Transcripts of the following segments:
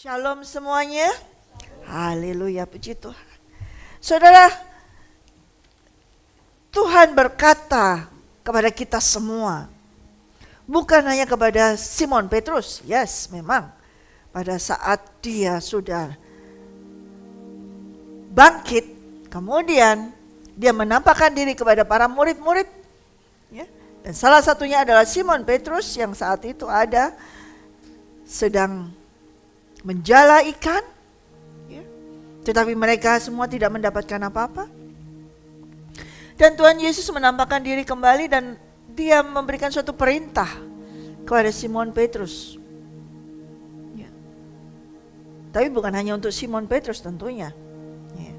Shalom semuanya. Haleluya, puji Tuhan. Saudara, Tuhan berkata kepada kita semua, bukan hanya kepada Simon Petrus. Yes, memang pada saat dia sudah bangkit, kemudian dia menampakkan diri kepada para murid-murid, ya. Dan salah satunya adalah Simon Petrus yang saat itu ada sedang menjala ikan, ya. Tetapi mereka semua tidak mendapatkan apa-apa. Dan Tuhan Yesus menampakkan diri kembali dan dia memberikan suatu perintah kepada Simon Petrus, ya. Tapi bukan hanya untuk Simon Petrus tentunya, ya.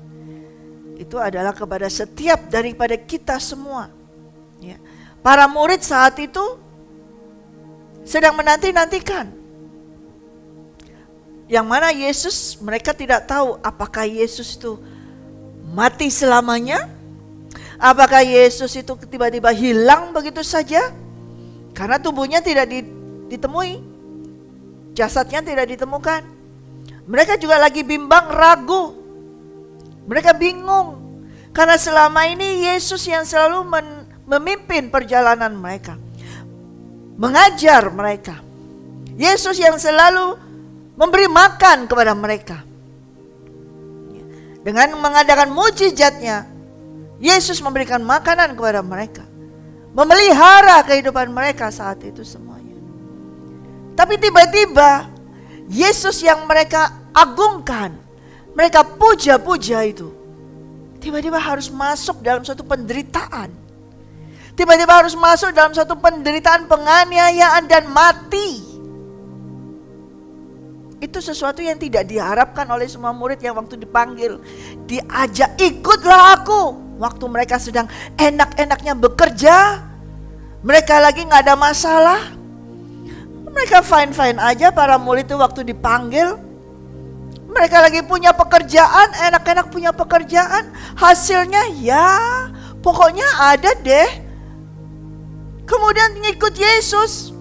Itu adalah kepada setiap daripada kita semua, ya. Para murid saat itu sedang menanti-nantikan, yang mana Yesus, mereka tidak tahu apakah Yesus itu mati selamanya, apakah Yesus itu tiba-tiba hilang begitu saja, karena tubuhnya tidak ditemui, jasadnya tidak ditemukan. Mereka juga lagi bimbang, ragu, mereka bingung, karena selama ini Yesus yang selalu memimpin perjalanan mereka, mengajar mereka, Yesus yang selalu memberi makan kepada mereka. Dengan mengadakan mujizatnya, Yesus memberikan makanan kepada mereka, memelihara kehidupan mereka saat itu semuanya. Tapi tiba-tiba Yesus yang mereka agungkan, mereka puja-puja itu, tiba-tiba harus masuk dalam suatu penderitaan. Tiba-tiba harus masuk dalam suatu penderitaan, penganiayaan dan mati. Itu sesuatu yang tidak diharapkan oleh semua murid yang waktu dipanggil, diajak ikutlah aku. Waktu mereka sedang enak-enaknya bekerja, mereka lagi gak ada masalah, mereka fine-fine aja. Para murid itu waktu dipanggil, mereka lagi punya pekerjaan, enak-enak punya pekerjaan. Hasilnya ya pokoknya ada deh. Kemudian ngikut Yesus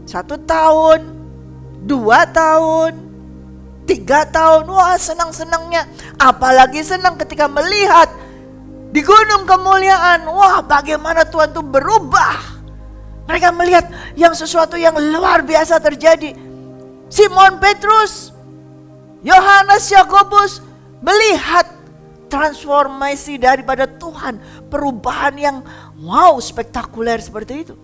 1 tahun, 2 tahun, 3 tahun, wah senang-senangnya. Apalagi senang ketika melihat di gunung kemuliaan, wah bagaimana Tuhan itu berubah. Mereka melihat yang sesuatu yang luar biasa terjadi. Simon Petrus, Yohanes, Yakobus melihat transformasi daripada Tuhan, perubahan yang wow spektakuler seperti itu.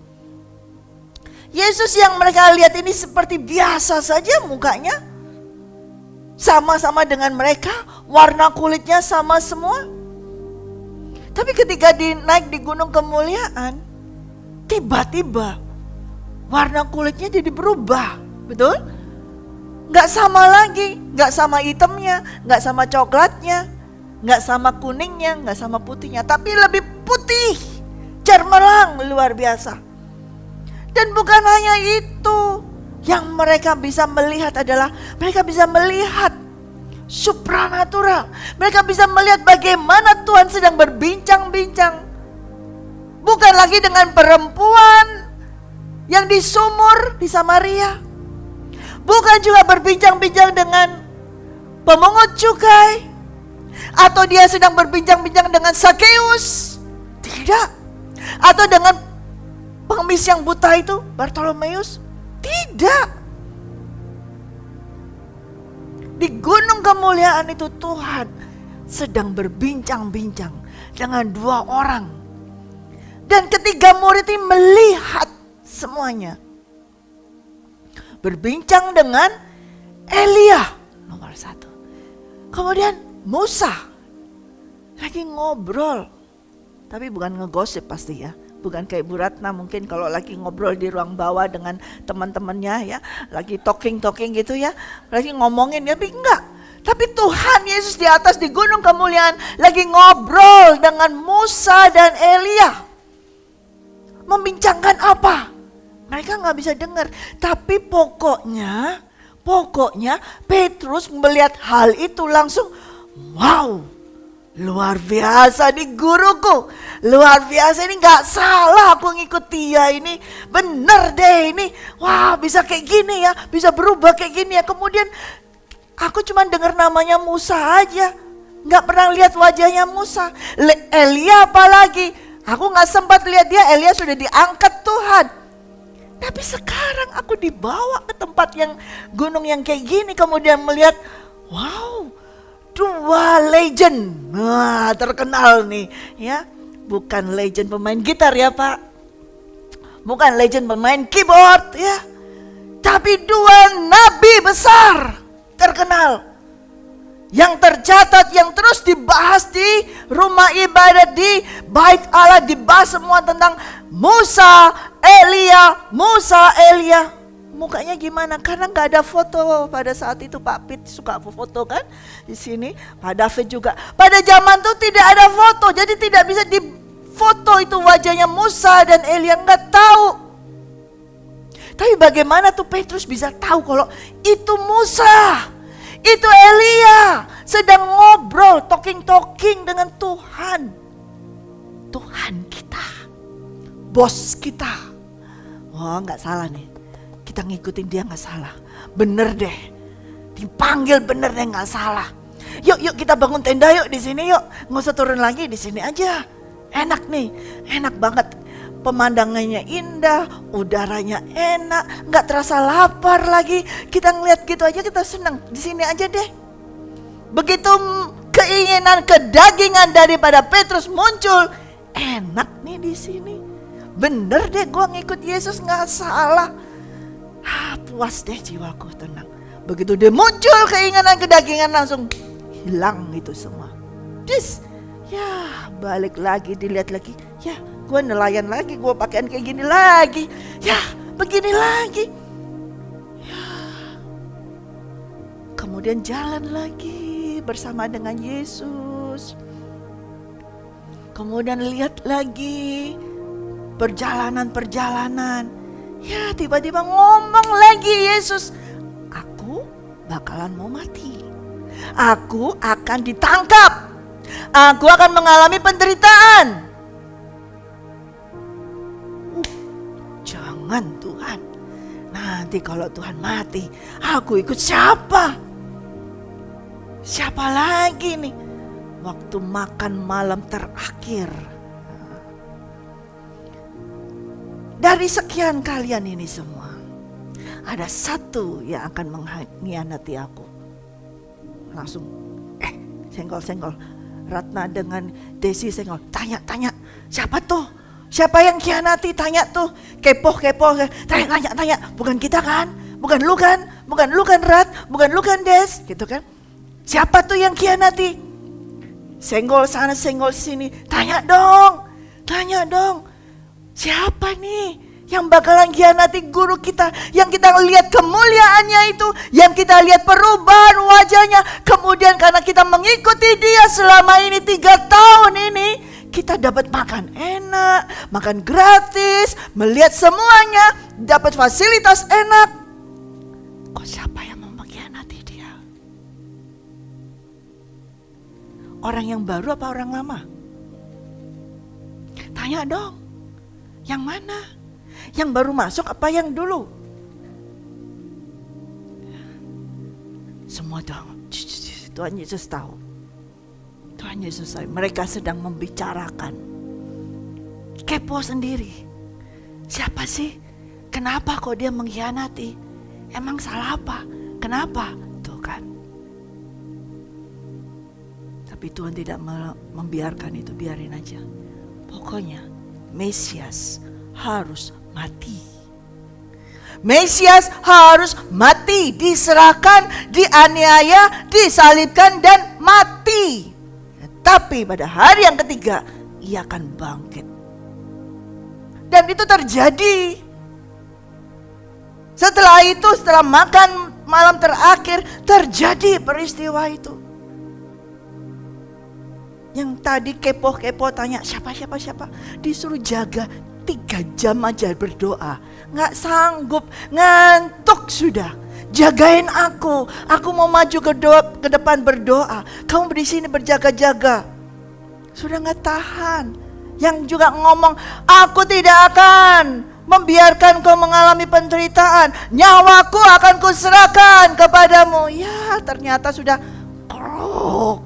Yesus yang mereka lihat ini seperti biasa saja mukanya, sama-sama dengan mereka, warna kulitnya sama semua. Tapi ketika naik di gunung kemuliaan, tiba-tiba warna kulitnya jadi berubah, betul? Gak sama lagi, gak sama hitamnya, gak sama coklatnya, gak sama kuningnya, gak sama putihnya, tapi lebih putih, cermelang, luar biasa. Dan bukan hanya itu, yang mereka bisa melihat adalah mereka bisa melihat supranatural. Mereka bisa melihat bagaimana Tuhan sedang berbincang-bincang. Bukan lagi dengan perempuan yang di sumur di Samaria. Bukan juga berbincang-bincang dengan pemungut cukai, atau dia sedang berbincang-bincang dengan Sakeus. Tidak. Atau dengan pengemis yang buta itu, Bartolomeus. Tidak. Di gunung kemuliaan itu Tuhan sedang berbincang-bincang dengan 2 orang. Dan ketiga murid ini melihat semuanya. Berbincang dengan Elia nomor 1. Kemudian Musa lagi ngobrol. Tapi bukan ngegosip pasti ya. Bukan kayak Bu Ratna mungkin kalau lagi ngobrol di ruang bawah dengan teman-temannya ya, lagi talking gitu ya, lagi ngomongin ya, tapi enggak. Tapi Tuhan Yesus di atas di gunung kemuliaan lagi ngobrol dengan Musa dan Elia. Membincangkan apa? Mereka nggak bisa dengar. Tapi pokoknya Petrus melihat hal itu langsung wow, Luar biasa nih guruku. Luar biasa, ini gak salah aku ngikut dia ini. Bener deh ini. Wah, bisa kayak gini ya. Bisa berubah kayak gini ya. Kemudian aku cuma dengar namanya Musa aja. Gak pernah lihat wajahnya Musa. Elia apalagi. Aku gak sempat lihat dia. Elia sudah diangkat Tuhan. Tapi sekarang aku dibawa ke tempat yang gunung yang kayak gini. Kemudian melihat, wow, 2 legend. Wah, terkenal nih ya. Bukan legend pemain gitar ya Pak. Bukan legend pemain keyboard ya. Tapi 2 nabi besar terkenal. Yang tercatat, yang terus dibahas di rumah ibadat, di bait Allah, dibahas semua tentang Musa, Elia, Musa, Elia. Mukanya gimana? Karena nggak ada foto pada saat itu. Pak Pit suka foto kan di sini. Pak David juga. Pada zaman itu tidak ada foto, jadi tidak bisa difoto itu wajahnya Musa dan Elia, nggak tahu. Tapi bagaimana tuh Petrus bisa tahu kalau itu Musa, itu Elia sedang ngobrol, talking dengan Tuhan. Tuhan kita, bos kita. Wah, nggak salah nih. Kita ngikutin dia nggak salah, bener deh, dipanggil bener deh nggak salah. Yuk kita bangun tenda yuk di sini yuk, nggak usah turun lagi di sini aja. Enak nih, enak banget, pemandangannya indah, udaranya enak, nggak terasa lapar lagi. Kita ngeliat gitu aja kita senang, di sini aja deh. Begitu keinginan kedagingan daripada Petrus muncul, enak nih di sini, bener deh gua ngikut Yesus nggak salah. Puas deh jiwaku, tenang. Begitu dia muncul keinginan kedagingan, langsung hilang itu semua. Ya balik lagi, dilihat lagi. Ya gue nelayan lagi, gue pakaian kayak gini lagi. Ya begini lagi. Ya kemudian jalan lagi bersama dengan Yesus. Kemudian lihat lagi perjalanan. Ya tiba-tiba ngomong lagi Yesus, aku bakalan mau mati. Aku akan ditangkap. Aku akan mengalami penderitaan. Jangan Tuhan. Nanti kalau Tuhan mati, aku ikut siapa? Siapa lagi nih? Waktu makan malam terakhir. Dari sekian kalian ini semua, ada satu yang akan mengkhianati aku. Langsung, senggol. Ratna dengan Desi senggol. Tanya, siapa tuh? Siapa yang khianati? Tanya tuh. Kepo. Tanya. Bukan kita kan? Bukan lu kan? Bukan lu kan Rat? Bukan lu kan Des? Gitu kan? Siapa tuh yang khianati? Senggol sana, senggol sini. Tanya dong. Siapa nih yang bakalan khianati guru kita, yang kita lihat kemuliaannya itu, yang kita lihat perubahan wajahnya. Kemudian karena kita mengikuti dia selama ini 3 tahun ini, kita dapat makan enak, makan gratis, melihat semuanya, dapat fasilitas enak. Kok siapa yang mau mengkhianati dia? Orang yang baru apa orang lama? Tanya dong. Yang mana? Yang baru masuk apa yang dulu? Semua tahu. Tuhan Yesus tahu. Tuhan Yesus tahu. Mereka sedang membicarakan. Kepo sendiri. Siapa sih? Kenapa kok dia mengkhianati? Emang salah apa? Kenapa? Tuh kan. Tapi Tuhan tidak membiarkan itu. Biarin aja. Pokoknya Mesias harus mati. Mesias harus mati, diserahkan, dianiaya, disalibkan dan mati. Tapi pada hari yang ketiga ia akan bangkit. Dan itu terjadi. Setelah itu, setelah makan malam terakhir, terjadi peristiwa itu. Yang tadi kepo tanya siapa, disuruh jaga 3 jam aja berdoa. Gak sanggup, ngantuk sudah. Jagain aku mau maju ke depan berdoa. Kamu di sini berjaga-jaga. Sudah gak tahan. Yang juga ngomong, aku tidak akan membiarkan kau mengalami penderitaan, nyawaku akan kuserahkan kepadamu. Ya ternyata sudah kruk,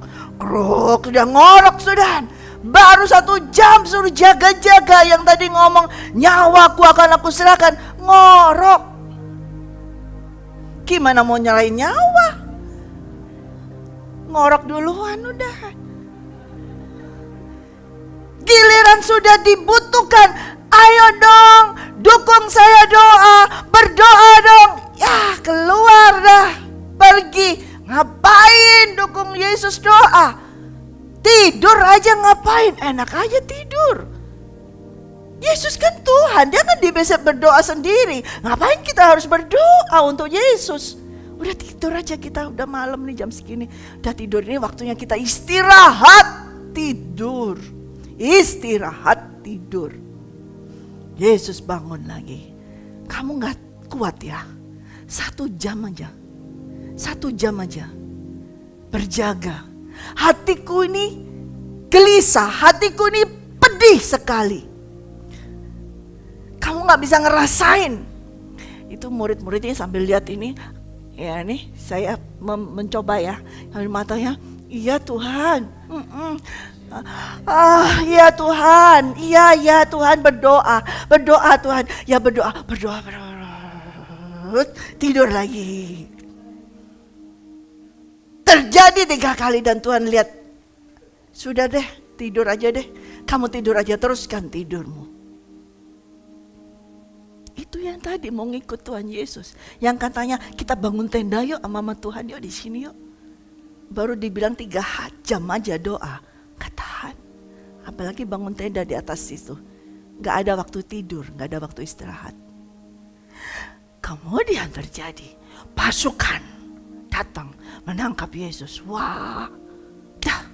sudah ngorok sudah. Baru 1 jam suruh jaga-jaga, yang tadi ngomong nyawaku akan aku serahkan, ngorok. Gimana mau nyerahin nyawa? Ngorok duluan udah. Giliran sudah dibutuhkan, ayo dong, dukung saya doa, berdoa dong. Ya keluar dah, pergi. Ngapain dukung Yesus doa? Tidur aja ngapain? Enak aja tidur. Yesus kan Tuhan, dia kan bisa berdoa sendiri. Ngapain kita harus berdoa untuk Yesus? Udah tidur aja kita, udah malam nih jam segini. Udah tidur, ini waktunya kita istirahat, tidur. Istirahat, tidur. Yesus bangun lagi. Kamu gak kuat ya? 1 jam aja. 1 jam aja. Berjaga. Hatiku ini gelisah, hatiku ini pedih sekali. Kamu gak bisa ngerasain. Itu murid-muridnya sambil lihat ini. Ya nih saya mencoba ya. Sambil matanya, iya Tuhan. Ya Tuhan, iya Tuhan, berdoa Tuhan, ya berdoa. Tidur lagi. Terjadi 3 kali dan Tuhan lihat, sudah deh, tidur aja deh, kamu tidur aja, teruskan tidurmu. Itu yang tadi mau ngikut Tuhan Yesus, yang katanya kita bangun tenda yuk sama Tuhan yuk di sini yuk. Baru dibilang 3 jam aja doa. Gak tahan. Apalagi bangun tenda di atas situ. Gak ada waktu tidur, gak ada waktu istirahat. Kemudian terjadi pasukan datang menangkap Yesus. Wah, dah.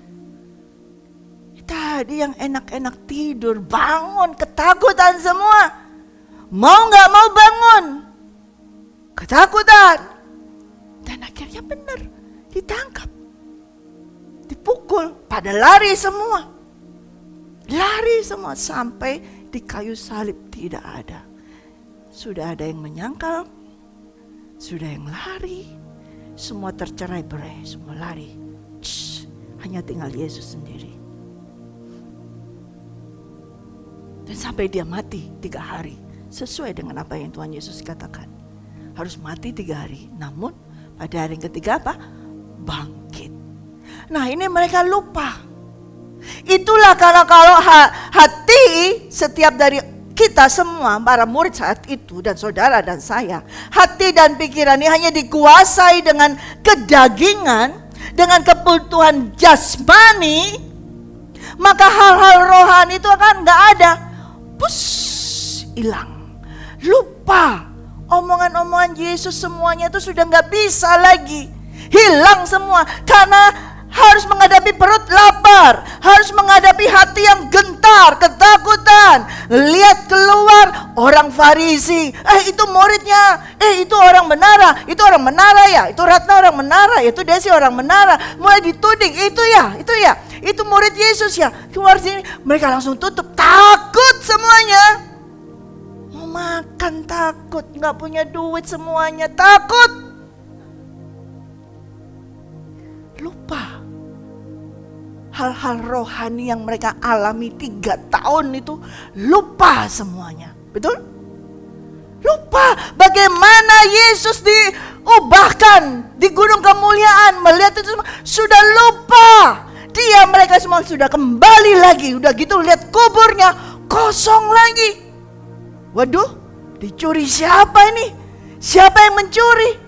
Tadi yang enak-enak tidur, bangun, ketakutan semua. Mau gak mau bangun, ketakutan. Dan akhirnya benar, ditangkap. Dipukul, pada lari semua. Lari semua sampai di kayu salib tidak ada. Sudah ada yang menyangkal, sudah yang lari, semua tercerai-berai, semua lari. Hanya tinggal Yesus sendiri. Dan sampai dia mati 3 hari, sesuai dengan apa yang Tuhan Yesus katakan. Harus mati 3 hari, namun pada hari yang ketiga apa? Bangkit. Nah ini mereka lupa. Itulah kalau hati setiap dari kita semua, para murid saat itu dan saudara dan saya, hati dan pikiran ini hanya dikuasai dengan kedagingan, dengan kebutuhan jasmani, maka hal-hal rohani itu akan gak ada. Hilang. Lupa. Omongan-omongan Yesus semuanya itu sudah gak bisa lagi. Hilang semua karena harus menghadapi perut lapar, harus menghadapi hati yang gentar, ketakutan. Lihat keluar orang Farisi, itu muridnya, itu orang menara, itu orang menara ya, itu Ratna orang menara, itu Desi orang menara. Mulai dituding, itu ya, itu murid Yesus ya. Keluar sini, mereka langsung tutup, takut semuanya. Mau makan takut, gak punya duit semuanya takut. Lupa hal-hal rohani yang mereka alami 3 tahun itu, lupa semuanya. Betul? Lupa bagaimana Yesus diubahkan di gunung kemuliaan, melihat itu semua. Sudah lupa. Mereka semua sudah kembali lagi. Udah gitu lihat kuburnya kosong lagi. Waduh, dicuri siapa ini? Siapa yang mencuri?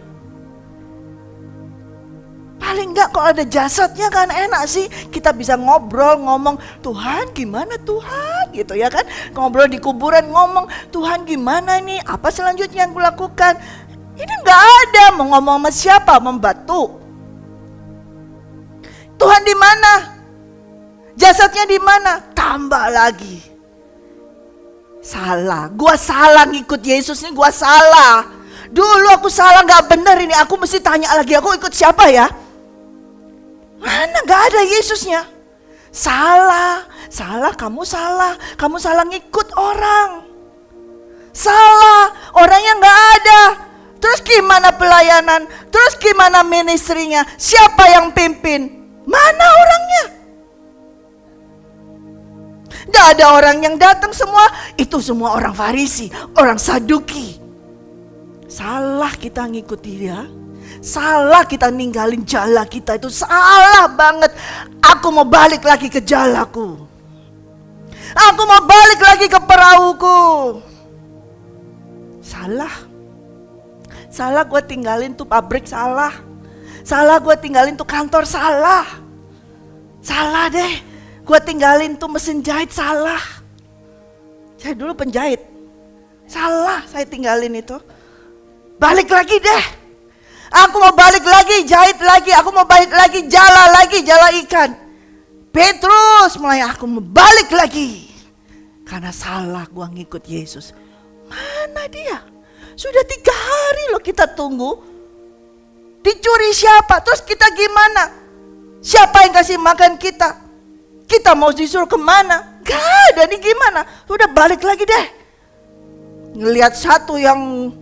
Paling enggak kalau ada jasadnya kan enak sih. Kita bisa ngobrol, ngomong, Tuhan gimana Tuhan? Gitu ya kan. Ngobrol di kuburan ngomong, Tuhan gimana nih? Apa selanjutnya yang kulakukan? Ini enggak ada. Mau ngomong sama siapa? Membatu. Tuhan di mana? Jasadnya di mana? Tambah lagi. Salah. Gua salah ngikut Yesus nih, gua salah. Dulu aku salah, gak benar ini. Aku mesti tanya lagi, aku ikut siapa ya? Mana gak ada Yesusnya. Salah, kamu salah ngikut orang. Salah, orangnya nggak ada. Terus gimana pelayanan? Terus gimana ministrinya? Siapa yang pimpin? Mana orangnya? Nggak ada orang yang datang semua. Itu semua orang Farisi, orang Saduki. Salah kita ngikuti dia. Salah kita ninggalin jala kita, itu salah banget. Aku mau balik lagi ke jalaku. Aku mau balik lagi ke perahuku. Salah gue tinggalin tuh pabrik, salah gue tinggalin tuh kantor, salah deh gue tinggalin tuh mesin jahit, salah. Saya dulu penjahit, salah saya tinggalin itu. Balik lagi deh, aku mau balik lagi jahit lagi, aku mau balik lagi jala ikan. Petrus mulai, aku mau balik lagi karena salah gue ngikut Yesus. Mana dia? Sudah 3 hari loh kita tunggu. Dicuri siapa? Terus kita gimana? Siapa yang kasih makan kita? Kita mau disuruh kemana? Gak ada nih, gimana? Udah balik lagi deh. Ngelihat satu yang,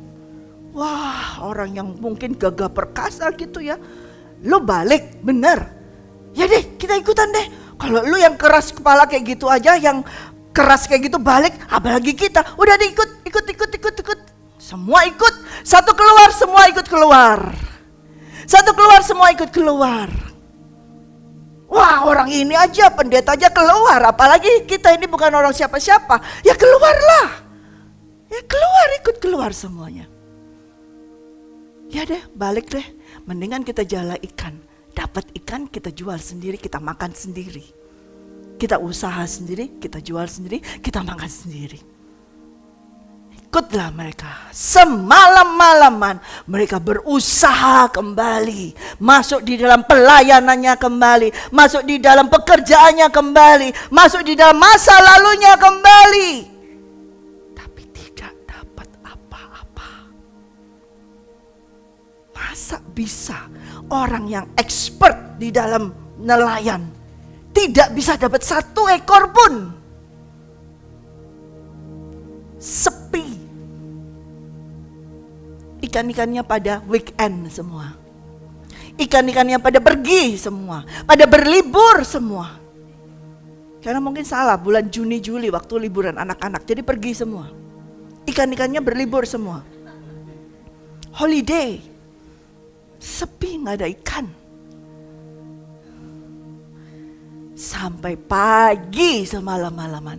wah, orang yang mungkin gagah perkasa gitu ya. Lu balik, bener. Ya deh, kita ikutan deh. Kalau lu yang keras kepala kayak gitu aja, yang keras kayak gitu balik, apalagi kita. Udah deh, ikut. Semua ikut. Satu keluar, semua ikut keluar. Satu keluar, semua ikut keluar. Wah, orang ini aja, pendeta aja keluar. Apalagi kita ini bukan orang siapa-siapa. Ya keluarlah. Ya keluar, ikut keluar semuanya. Ya deh, balik deh. Mendingan kita jala ikan. Dapat ikan, kita jual sendiri, kita makan sendiri. Kita usaha sendiri, kita jual sendiri, kita makan sendiri. Ikutlah mereka. Semalam-malaman mereka berusaha kembali. Masuk di dalam pelayanannya kembali. Masuk di dalam pekerjaannya kembali. Masuk di dalam masa lalunya kembali. Tapi tidak dapat apa-apa. Masa bisa orang yang expert di dalam nelayan tidak bisa dapat 1 ekor pun? Sepi. Ikan-ikannya pada weekend semua. Ikan-ikannya pada pergi semua. Pada berlibur semua. Karena mungkin salah bulan Juni Juli waktu liburan anak-anak. Jadi pergi semua. Ikan-ikannya berlibur semua. Holiday. Sepi, gak ada ikan. Sampai pagi semalam-malaman.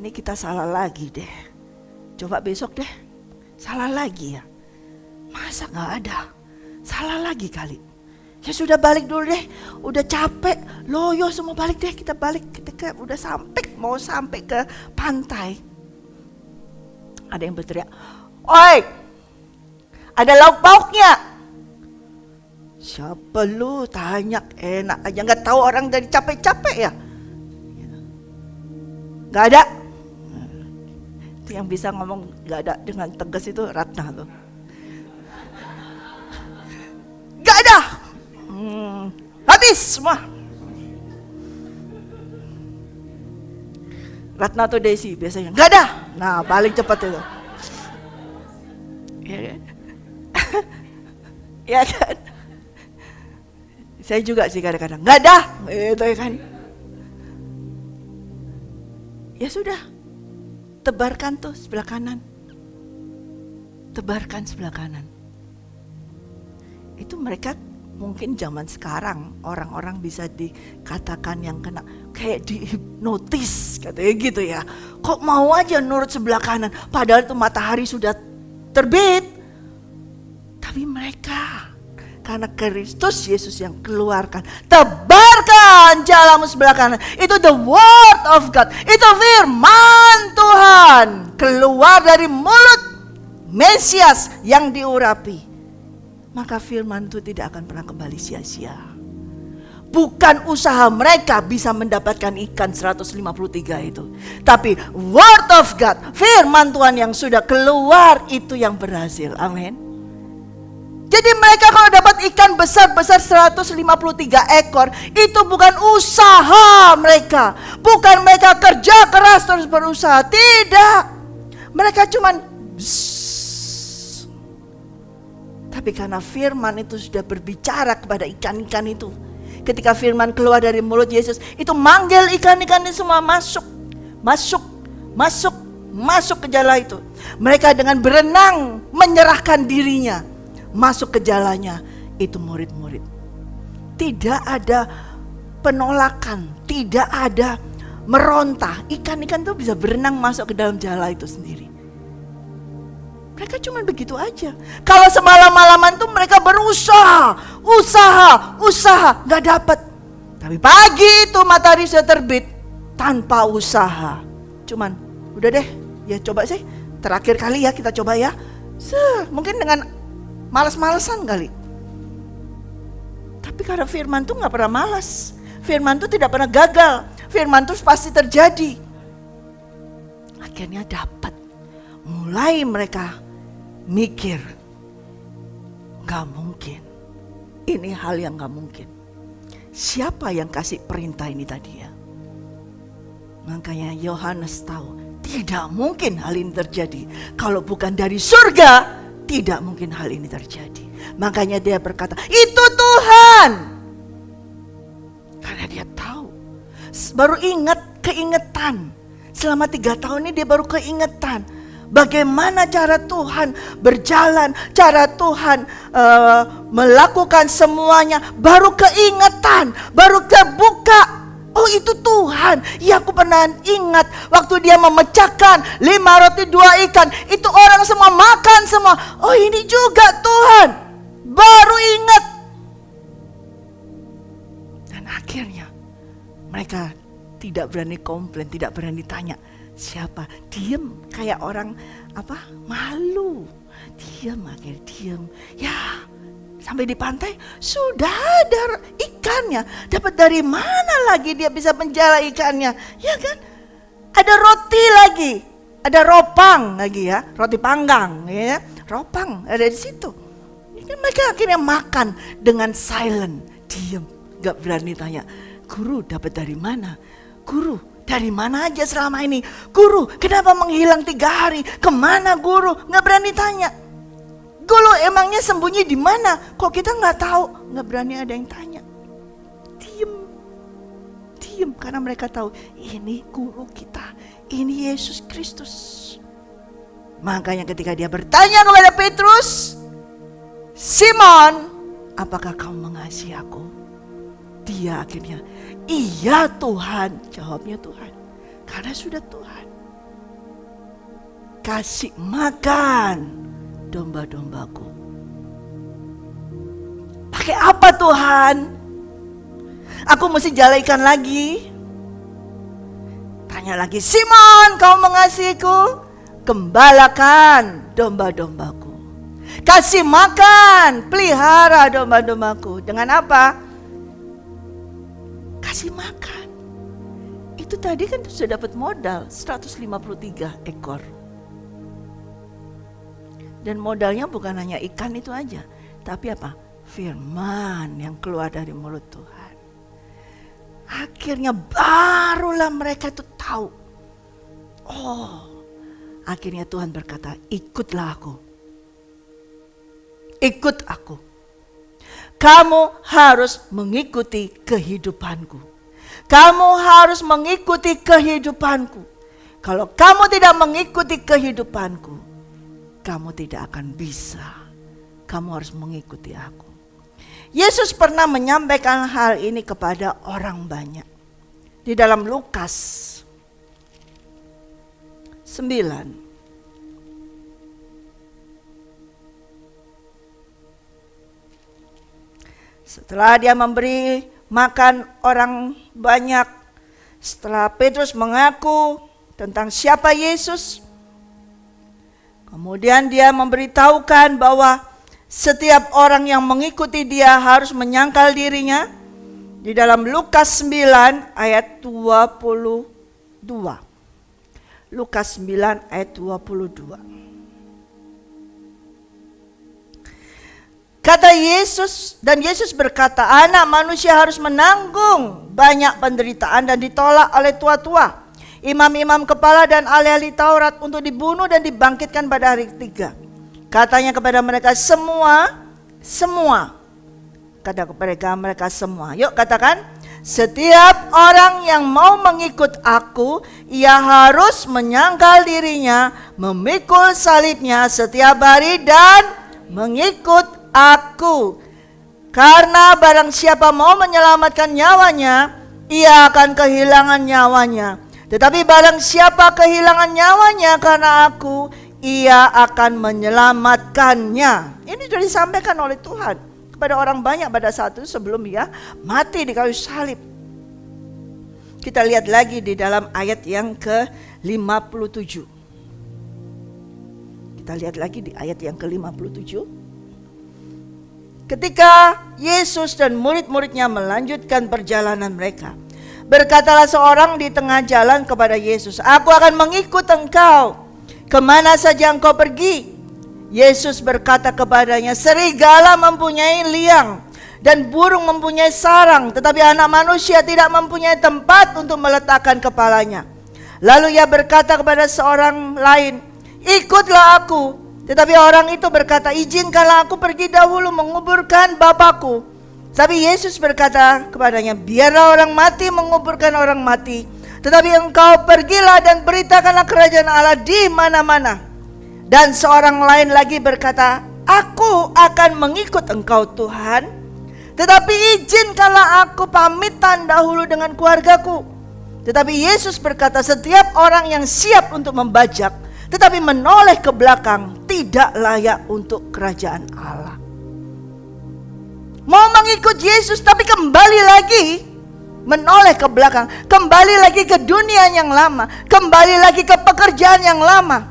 Ini kita salah lagi deh. Coba besok deh. Salah lagi ya. Masa gak ada? Salah lagi kali. Ya sudah, balik dulu deh. Udah capek. Loyo semua, balik deh. Kita balik. Kita udah mau sampai ke pantai. Ada yang berteriak, "Oi, ada lauk pauknya." Siapa lu tanya, enak aja, gak tahu orang dari capek-capek ya. Gak ada. Itu yang bisa ngomong gak ada dengan tegas itu Ratna tuh. Gak ada. Habis semua. Ratna tuh Desi biasanya gak ada. Nah, paling cepat itu. Ya kan? Ya kan? Saya juga sih kadang-kadang gak ada. Itu ya kan. Ya sudah. Tebarkan tuh sebelah kanan. Tebarkan sebelah kanan. Itu mereka mungkin zaman sekarang orang-orang bisa dikatakan yang kena kayak dihipnotis katanya gitu ya. Kok mau aja nurut sebelah kanan padahal itu matahari sudah terbit. Tapi mereka karena Kristus Yesus yang keluarkan, tebarkan jalamu sebelah kanan. Itu the word of God. Itu firman Tuhan keluar dari mulut Mesias yang diurapi. Maka firman itu tidak akan pernah kembali sia-sia. Bukan usaha mereka bisa mendapatkan ikan 153 itu. Tapi word of God, firman Tuhan yang sudah keluar itu yang berhasil. Amin. Jadi mereka kalau dapat ikan besar-besar 153 ekor, itu bukan usaha mereka. Bukan mereka kerja keras terus berusaha. Tidak. Mereka cuman tapi karena firman itu sudah berbicara kepada ikan-ikan itu. Ketika firman keluar dari mulut Yesus, itu manggil ikan-ikan itu semua masuk ke jala itu. Mereka dengan berenang menyerahkan dirinya masuk ke jalanya. Itu murid-murid. Tidak ada penolakan, tidak ada meronta. Ikan-ikan itu bisa berenang masuk ke dalam jala itu sendiri. Mereka cuma begitu aja. Kalau semalam-malaman tuh mereka berusaha, nggak dapat. Tapi pagi itu matahari sudah terbit tanpa usaha. Cuman, udah deh, ya coba sih. Terakhir kali ya kita coba ya. Mungkin dengan malas-malesan kali. Tapi karena firman tuh nggak pernah malas. Firman tuh tidak pernah gagal. Firman tuh pasti terjadi. Akhirnya dapat. Mulai mereka mikir, gak mungkin, ini hal yang gak mungkin. Siapa yang kasih perintah ini tadi ya? Makanya Yohanes tahu, tidak mungkin hal ini terjadi. Kalau bukan dari surga, tidak mungkin hal ini terjadi. Makanya dia berkata, itu Tuhan. Karena dia tahu, baru keingetan. Selama 3 tahun ini dia baru keingetan. Bagaimana cara Tuhan berjalan, cara Tuhan melakukan semuanya, baru keingetan, baru terbuka. Oh itu Tuhan. Ya aku pernah ingat waktu dia memecahkan 5 roti 2 ikan, itu orang semua makan semua. Oh ini juga Tuhan. Baru ingat. Dan akhirnya mereka tidak berani komplain, tidak berani tanya. Siapa? Diem kayak orang malu. Diem. Ya, sampai di pantai sudah ada ikannya. Dapat dari mana lagi dia bisa menjala ikannya? Ya kan? Ada roti lagi. Ada ropang lagi ya, roti panggang ya. Ropang ada di situ. Mereka akhirnya makan dengan silent, diem, gak berani tanya. Guru dapat dari mana? Guru dari mana aja selama ini? Guru, kenapa menghilang 3 hari? Kemana guru? Nggak berani tanya. Guru emangnya sembunyi di mana? Kok kita nggak tahu? Nggak berani ada yang tanya. Diem karena mereka tahu ini guru kita, ini Yesus Kristus. Makanya ketika dia bertanya kepada Petrus, Simon, apakah kau mengasihi aku? Dia akhirnya, iya Tuhan, jawabnya Tuhan. Karena sudah Tuhan kasih makan domba-dombaku. Pakai apa Tuhan? Aku mesti jala ikan lagi. Tanya lagi, Simon, kau mengasihiku? Gembalakan domba-dombaku. Kasih makan, pelihara domba-dombaku. Dengan apa? Kasih makan. Itu tadi kan sudah dapat modal 153 ekor. Dan modalnya bukan hanya ikan itu aja, tapi apa? Firman yang keluar dari mulut Tuhan. Akhirnya barulah mereka itu tahu. Oh, akhirnya Tuhan berkata, ikutlah aku. Ikut aku. Kamu harus mengikuti kehidupanku. Kamu harus mengikuti kehidupanku. Kalau kamu tidak mengikuti kehidupanku, kamu tidak akan bisa. Kamu harus mengikuti aku. Yesus pernah menyampaikan hal ini kepada orang banyak. Di dalam Lukas 9. Setelah dia memberi makan orang banyak, setelah Petrus mengaku tentang siapa Yesus, kemudian dia memberitahukan bahwa setiap orang yang mengikuti dia harus menyangkal dirinya. Di dalam Lukas 9 ayat 22. Lukas 9 ayat 22. Kata Yesus, dan Yesus berkata, anak manusia harus menanggung banyak penderitaan dan ditolak oleh tua-tua, imam-imam kepala dan ahli-ahli Taurat untuk dibunuh dan dibangkitkan pada hari ketiga. Katanya kepada mereka semua. Kata kepada mereka semua. Yuk katakan, setiap orang yang mau mengikut aku, ia harus menyangkal dirinya, memikul salibnya setiap hari dan mengikut aku. Karena barang siapa mau menyelamatkan nyawanya, ia akan kehilangan nyawanya. Tetapi barang siapa kehilangan nyawanya karena aku, ia akan menyelamatkannya. Ini sudah disampaikan oleh Tuhan kepada orang banyak pada saat itu sebelum ia mati di kayu salib. Kita lihat lagi di dalam ayat yang ke-57. Kita lihat lagi di ayat yang ke-57. Ketika Yesus dan murid-muridnya melanjutkan perjalanan mereka, berkatalah seorang di tengah jalan kepada Yesus, aku akan mengikut engkau kemana saja engkau pergi. Yesus berkata kepadanya, serigala mempunyai liang dan burung mempunyai sarang, tetapi anak manusia tidak mempunyai tempat untuk meletakkan kepalanya. Lalu ia berkata kepada seorang lain, ikutlah aku. Tetapi orang itu berkata, izinkanlah aku pergi dahulu menguburkan Bapakku. Tapi Yesus berkata kepadanya, biarlah orang mati menguburkan orang mati, tetapi engkau pergilah dan beritakanlah kerajaan Allah di mana-mana. Dan seorang lain lagi berkata, aku akan mengikut engkau Tuhan, tetapi izinkanlah aku pamitan dahulu dengan keluargaku. Tetapi Yesus berkata, setiap orang yang siap untuk membajak tetapi menoleh ke belakang tidak layak untuk kerajaan Allah. Mau mengikut Yesus tapi kembali lagi menoleh ke belakang, kembali lagi ke dunia yang lama, kembali lagi ke pekerjaan yang lama.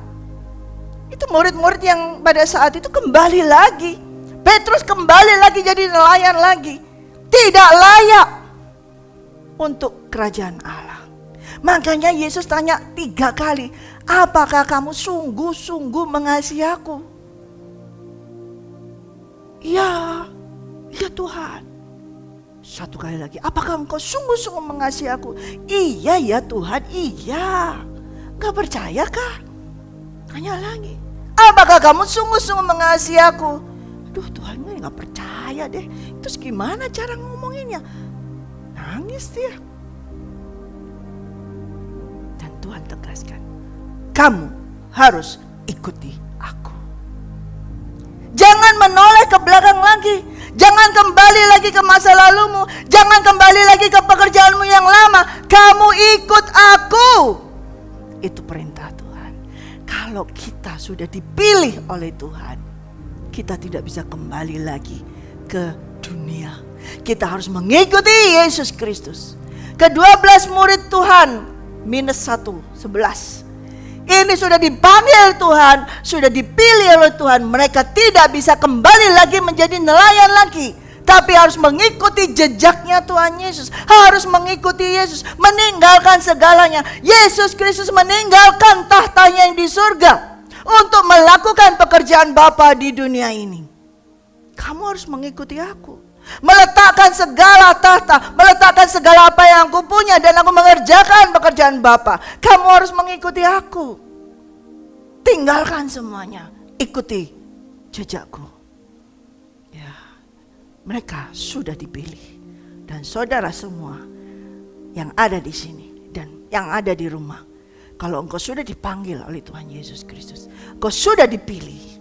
Itu murid-murid yang pada saat itu kembali lagi. Petrus kembali lagi jadi nelayan lagi. Tidak layak untuk kerajaan Allah. Makanya Yesus tanya 3 kali, apakah kamu sungguh-sungguh mengasihi aku? Ya Tuhan. 1 kali lagi, apakah engkau sungguh-sungguh mengasihi aku? Iya ya Tuhan, iya. Gak percaya kah? Tanya lagi, apakah kamu sungguh-sungguh mengasihi aku? Aduh Tuhan, gue gak percaya deh. Terus gimana cara ngomonginnya? Nangis dia. Dan Tuhan tegaskan, kamu harus ikuti aku. Jangan menoleh ke belakang lagi. Jangan kembali lagi ke masa lalumu. Jangan kembali lagi ke pekerjaanmu yang lama. Kamu ikut aku. Itu perintah Tuhan. Kalau kita sudah dipilih oleh Tuhan, kita tidak bisa kembali lagi ke dunia. Kita harus mengikuti Yesus Kristus. Ke-12 murid Tuhan -1, 11. Ini sudah dipanggil Tuhan, sudah dipilih oleh Tuhan. Mereka tidak bisa kembali lagi menjadi nelayan lagi, tapi harus mengikuti jejaknya Tuhan Yesus. Harus mengikuti Yesus, meninggalkan segalanya. Yesus Kristus meninggalkan tahtanya yang di surga untuk melakukan pekerjaan Bapa di dunia ini. Kamu harus mengikuti aku, meletakkan segala tahta, meletakkan segala apa yang aku punya, dan aku mengerjakan pekerjaan Bapa. Kamu harus mengikuti aku. Tinggalkan semuanya, ikuti jejakku. Ya, mereka sudah dipilih. Dan saudara semua yang ada di sini dan yang ada di rumah, kalau engkau sudah dipanggil oleh Tuhan Yesus Kristus, engkau sudah dipilih,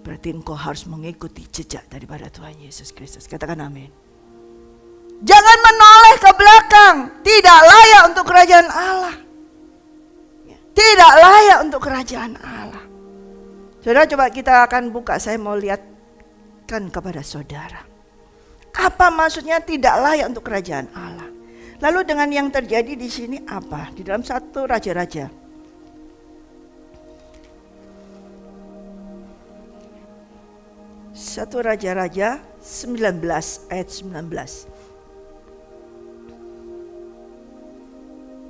berarti engkau harus mengikuti jejak daripada Tuhan Yesus Kristus. Katakan amin. Jangan menoleh ke belakang. Tidak layak untuk kerajaan Allah. Tidak layak untuk kerajaan Allah. Saudara, coba kita akan buka. Saya mau lihatkan kepada saudara, apa maksudnya tidak layak untuk kerajaan Allah. Lalu dengan yang terjadi di sini apa? Di dalam 1 Raja-Raja. 1 Raja-Raja 19 ayat 19.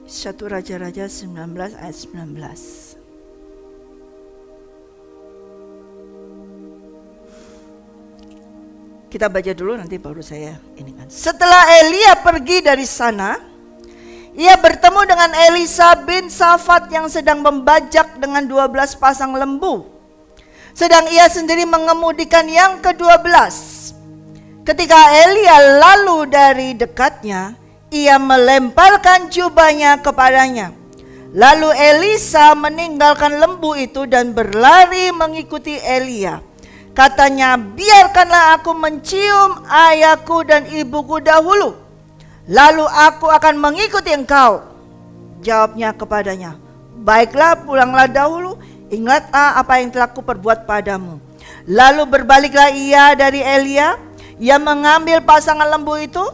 1 Raja-Raja 19 ayat 19. Kita baca dulu nanti baru saya ini kan. Setelah Elia pergi dari sana, ia bertemu dengan Elisa bin Safat yang sedang membajak dengan 12 pasang lembu. Sedang ia sendiri mengemudikan yang ke-12. Ketika Elia lalu dari dekatnya, ia melemparkan jubahnya kepadanya. Lalu Elisa meninggalkan lembu itu dan berlari mengikuti Elia. Katanya, biarkanlah aku mencium ayahku dan ibuku dahulu, lalu aku akan mengikuti engkau. Jawabnya kepadanya, baiklah, pulanglah dahulu, ingatlah apa yang telah kuperbuat padamu. Lalu berbaliklah ia dari Elia. Ia mengambil pasangan lembu itu,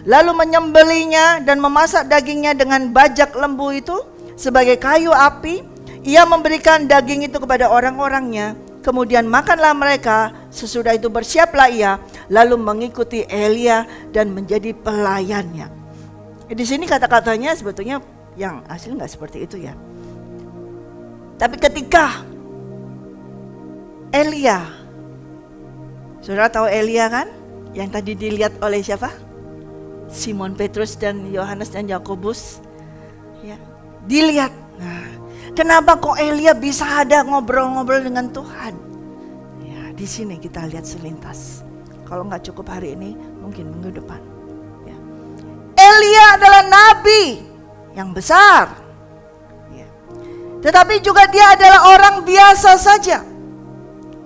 lalu menyembelihnya dan memasak dagingnya dengan bajak lembu itu sebagai kayu api. Ia memberikan daging itu kepada orang-orangnya. Kemudian makanlah mereka. Sesudah itu bersiaplah ia, lalu mengikuti Elia dan menjadi pelayannya. Di sini kata-katanya sebetulnya yang asli nggak seperti itu ya. Tapi ketika Elia, saudara tahu Elia kan? Yang tadi dilihat oleh siapa? Simon Petrus dan Yohanes dan Yakobus. Ya, dilihat. Nah, kenapa kok Elia bisa ada ngobrol-ngobrol dengan Tuhan? Ya, di sini kita lihat selintas. Kalau nggak cukup hari ini, mungkin minggu depan. Ya. Elia adalah nabi yang besar. Ya. Tetapi juga dia adalah orang biasa saja.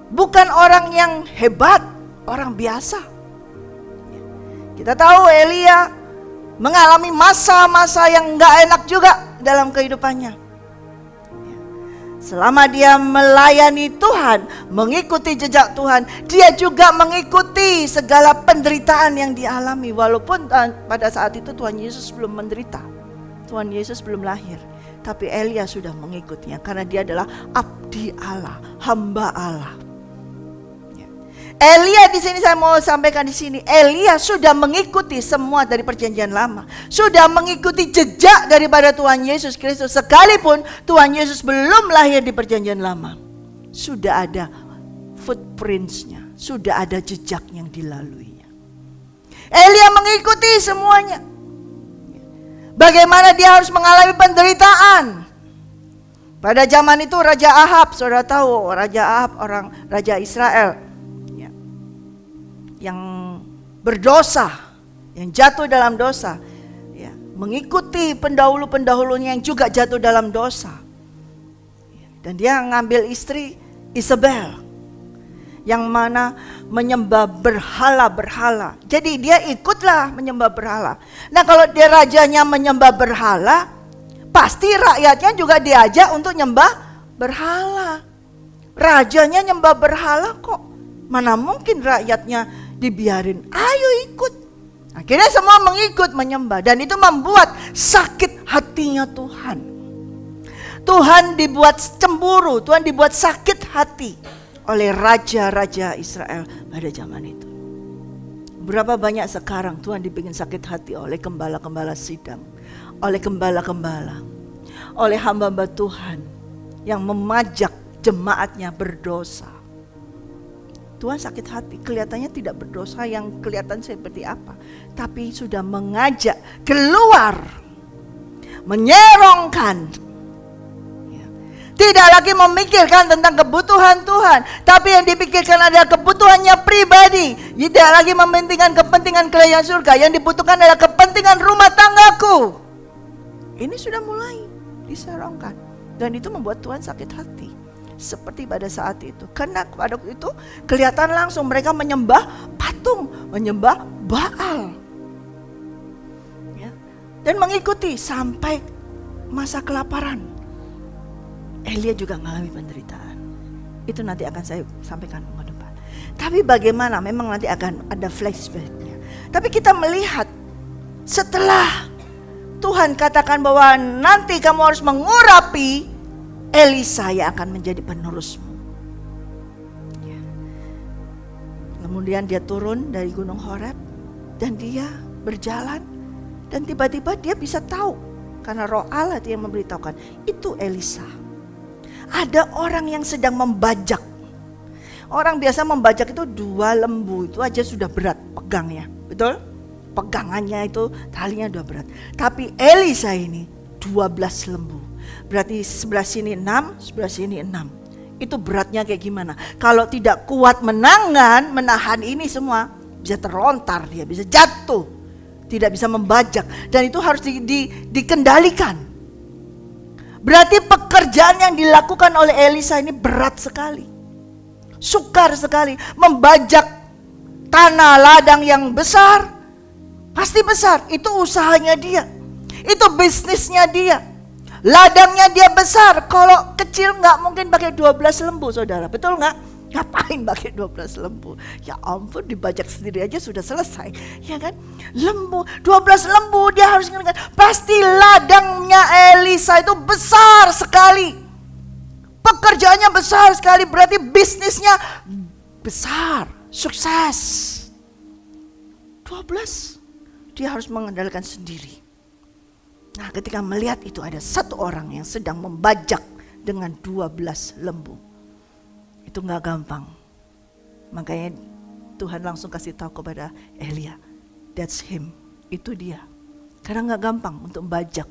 Bukan orang yang hebat, orang biasa. Ya. Kita tahu Elia mengalami masa-masa yang nggak enak juga dalam kehidupannya. Selama dia melayani Tuhan, mengikuti jejak Tuhan, dia juga mengikuti segala penderitaan yang dialami. Walaupun pada saat itu Tuhan Yesus belum menderita, Tuhan Yesus belum lahir, tapi Elia sudah mengikutinya karena dia adalah abdi Allah, hamba Allah. Elia di sini saya mau sampaikan di sini, Elia sudah mengikuti semua dari perjanjian lama, sudah mengikuti jejak daripada Tuhan Yesus Kristus, sekalipun Tuhan Yesus belum lahir di perjanjian lama, sudah ada footprints-nya, sudah ada jejak yang dilaluinya. Elia mengikuti semuanya. Bagaimana dia harus mengalami penderitaan. Pada zaman itu Raja Ahab, saudara tahu Raja Ahab orang Raja Israel yang berdosa, yang jatuh dalam dosa, ya, mengikuti pendahulu-pendahulunya yang juga jatuh dalam dosa. Dan dia ngambil istri Isabel, yang mana menyembah berhala-berhala. Jadi dia ikutlah menyembah berhala. Nah, kalau dia rajanya menyembah berhala, pasti rakyatnya juga diajak untuk nyembah berhala. Rajanya nyembah berhala kok, mana mungkin rakyatnya dibiarin, ayo ikut. Akhirnya semua mengikut menyembah, dan itu membuat sakit hatinya Tuhan. Tuhan dibuat cemburu, Tuhan dibuat sakit hati oleh raja-raja Israel pada zaman itu. Berapa banyak sekarang Tuhan dibikin sakit hati oleh gembala-gembala sidang, oleh gembala-gembala, oleh hamba-hamba Tuhan yang memajak jemaatnya berdosa. Tuhan sakit hati, kelihatannya tidak berdosa yang kelihatan seperti apa, tapi sudah mengajak keluar, menyerongkan. Ya. Tidak lagi memikirkan tentang kebutuhan Tuhan, tapi yang dipikirkan adalah kebutuhannya pribadi. Tidak lagi mementingkan kepentingan kerajaan surga, yang dibutuhkan adalah kepentingan rumah tanggaku. Ini sudah mulai diserongkan, dan itu membuat Tuhan sakit hati. Seperti pada saat itu, karena pada waktu itu kelihatan langsung mereka menyembah patung, menyembah Baal, ya, dan mengikuti sampai masa kelaparan. Elia juga mengalami penderitaan. Itu nanti akan saya sampaikan ke depan. Tapi bagaimana? Memang nanti akan ada flashbacknya. Tapi kita melihat setelah Tuhan katakan bahwa nanti kamu harus mengurapi Elisa yang akan menjadi penerusmu. Ya. Kemudian dia turun dari Gunung Horeb dan dia berjalan, dan tiba-tiba dia bisa tahu karena Roh Allah yang memberitahukan itu Elisa. Ada orang yang sedang membajak, Orang biasa membajak itu 2 lembu itu aja sudah berat pegangnya, betul? Pegangannya itu talinya udah berat. Tapi Elisa ini 12 lembu. Berarti sebelah sini 6, sebelah sini 6. Itu beratnya kayak gimana? Kalau tidak kuat menahan ini semua, bisa terlontar dia, bisa jatuh. Tidak bisa membajak. Dan itu harus dikendalikan. Berarti pekerjaan yang dilakukan oleh Elisa ini berat sekali. Sukar sekali. Membajak tanah ladang yang besar. Pasti besar. Itu usahanya dia. Itu bisnisnya dia. Ladangnya dia besar. Kalau kecil nggak mungkin pakai 12 lembu, saudara. Betul nggak? Ngapain pakai 12 lembu? Ya ampun, dibajak sendiri aja sudah selesai. Ya kan? Lembu, 12 lembu dia harus ingat. Pasti ladangnya Elisa itu besar sekali. Pekerjaannya besar sekali. Berarti bisnisnya besar. Sukses. 12. Dia harus mengendalikan sendiri. Nah, ketika melihat itu ada satu orang yang sedang membajak dengan 12 lembu. Itu gak gampang. Makanya Tuhan langsung kasih tahu kepada Elia, that's him, itu dia. Karena gak gampang untuk membajak.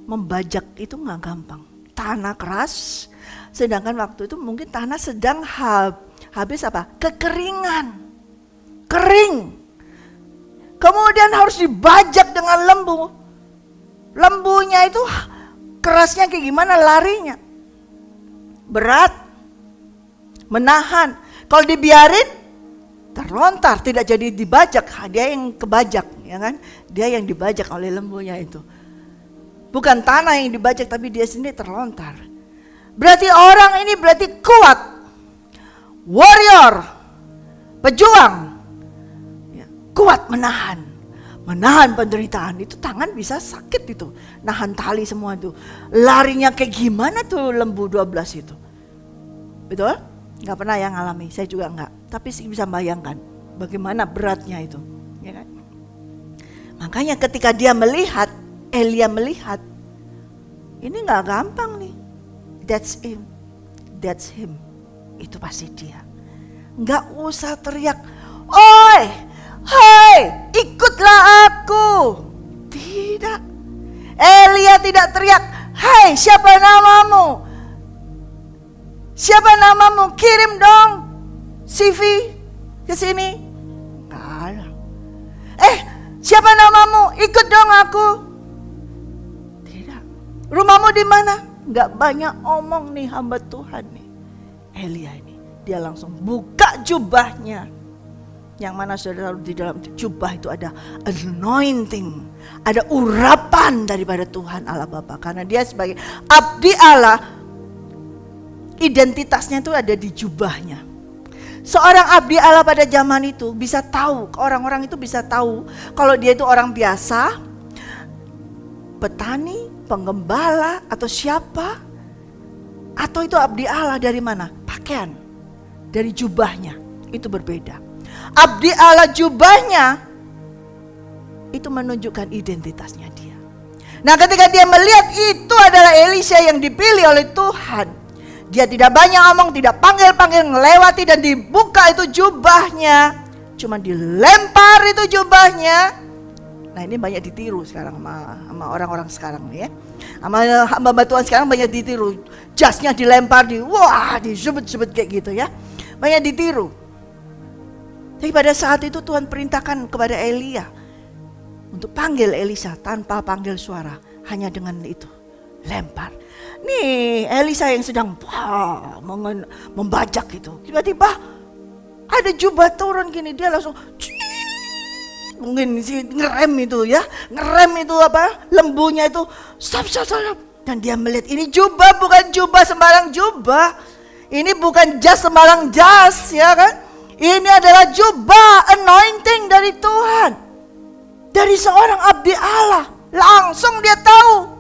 Membajak itu gak gampang. Tanah keras, sedangkan waktu itu mungkin tanah sedang habis apa? Kekeringan. Kering. Kemudian harus dibajak dengan lembu. Lembunya itu kerasnya kayak gimana larinya. Berat. Menahan. Kalau dibiarin terlontar, tidak jadi dibajak. Dia yang kebajak, ya kan? Dia yang dibajak oleh lembunya itu. Bukan tanah yang dibajak, tapi dia sendiri terlontar. Berarti orang ini berarti kuat. Warrior. Pejuang. Ya, kuat menahan. Menahan penderitaan. Itu tangan bisa sakit itu. Nahan tali semua itu. Larinya kayak gimana tuh lembu 12 itu. Betul? Gak pernah yang ngalami, saya juga enggak. Tapi sih bisa bayangkan bagaimana beratnya itu, ya kan? Makanya ketika dia melihat, Elia melihat, ini gak gampang nih. That's him, that's him. Itu pasti dia. Gak usah teriak, oi, hai, ikutlah aku. Tidak. Elia tidak teriak, hai, siapa namamu? Siapa namamu? Kirim dong CV ke sini. Nggak ada. Siapa namamu? Ikut dong aku. Tidak. Rumahmu di mana? Nggak banyak omong nih hamba Tuhan nih. Elia ini, dia langsung buka jubahnya. Yang mana saudara di dalam jubah itu ada anointing, ada urapan daripada Tuhan Allah Bapa. Karena dia sebagai abdi Allah. Identitasnya itu ada di jubahnya. Seorang abdi Allah pada zaman itu bisa tahu, orang-orang itu bisa tahu kalau dia itu orang biasa, petani, penggembala atau siapa, atau itu abdi Allah dari mana? Pakaian, dari jubahnya, itu berbeda. Abdi Allah jubahnya itu menunjukkan identitasnya dia. Nah, ketika dia melihat itu adalah Elisa yang dipilih oleh Tuhan, dia tidak banyak omong, tidak panggil-panggil, ngelewati dan dibuka itu jubahnya. Cuma dilempar itu jubahnya. Nah, ini banyak ditiru sekarang sama orang-orang sekarang ya. Sama hamba Tuhan sekarang banyak ditiru. Jasnya dilempar, disebut-sebut kayak gitu ya. Banyak ditiru. Tapi pada saat itu Tuhan perintahkan kepada Elia untuk panggil Elisa tanpa panggil suara. Hanya dengan itu, lempar. Nih Elisa yang sedang membajak itu, tiba-tiba ada jubah turun gini, dia langsung mungkin ngerem itu ya, ngerem itu apa, lembunya itu stop. Dan dia melihat ini jubah bukan jubah sembarang jubah, ini bukan jas sembarang jas ya kan, ini adalah jubah anointing dari Tuhan, dari seorang abdi Allah. Langsung dia tahu.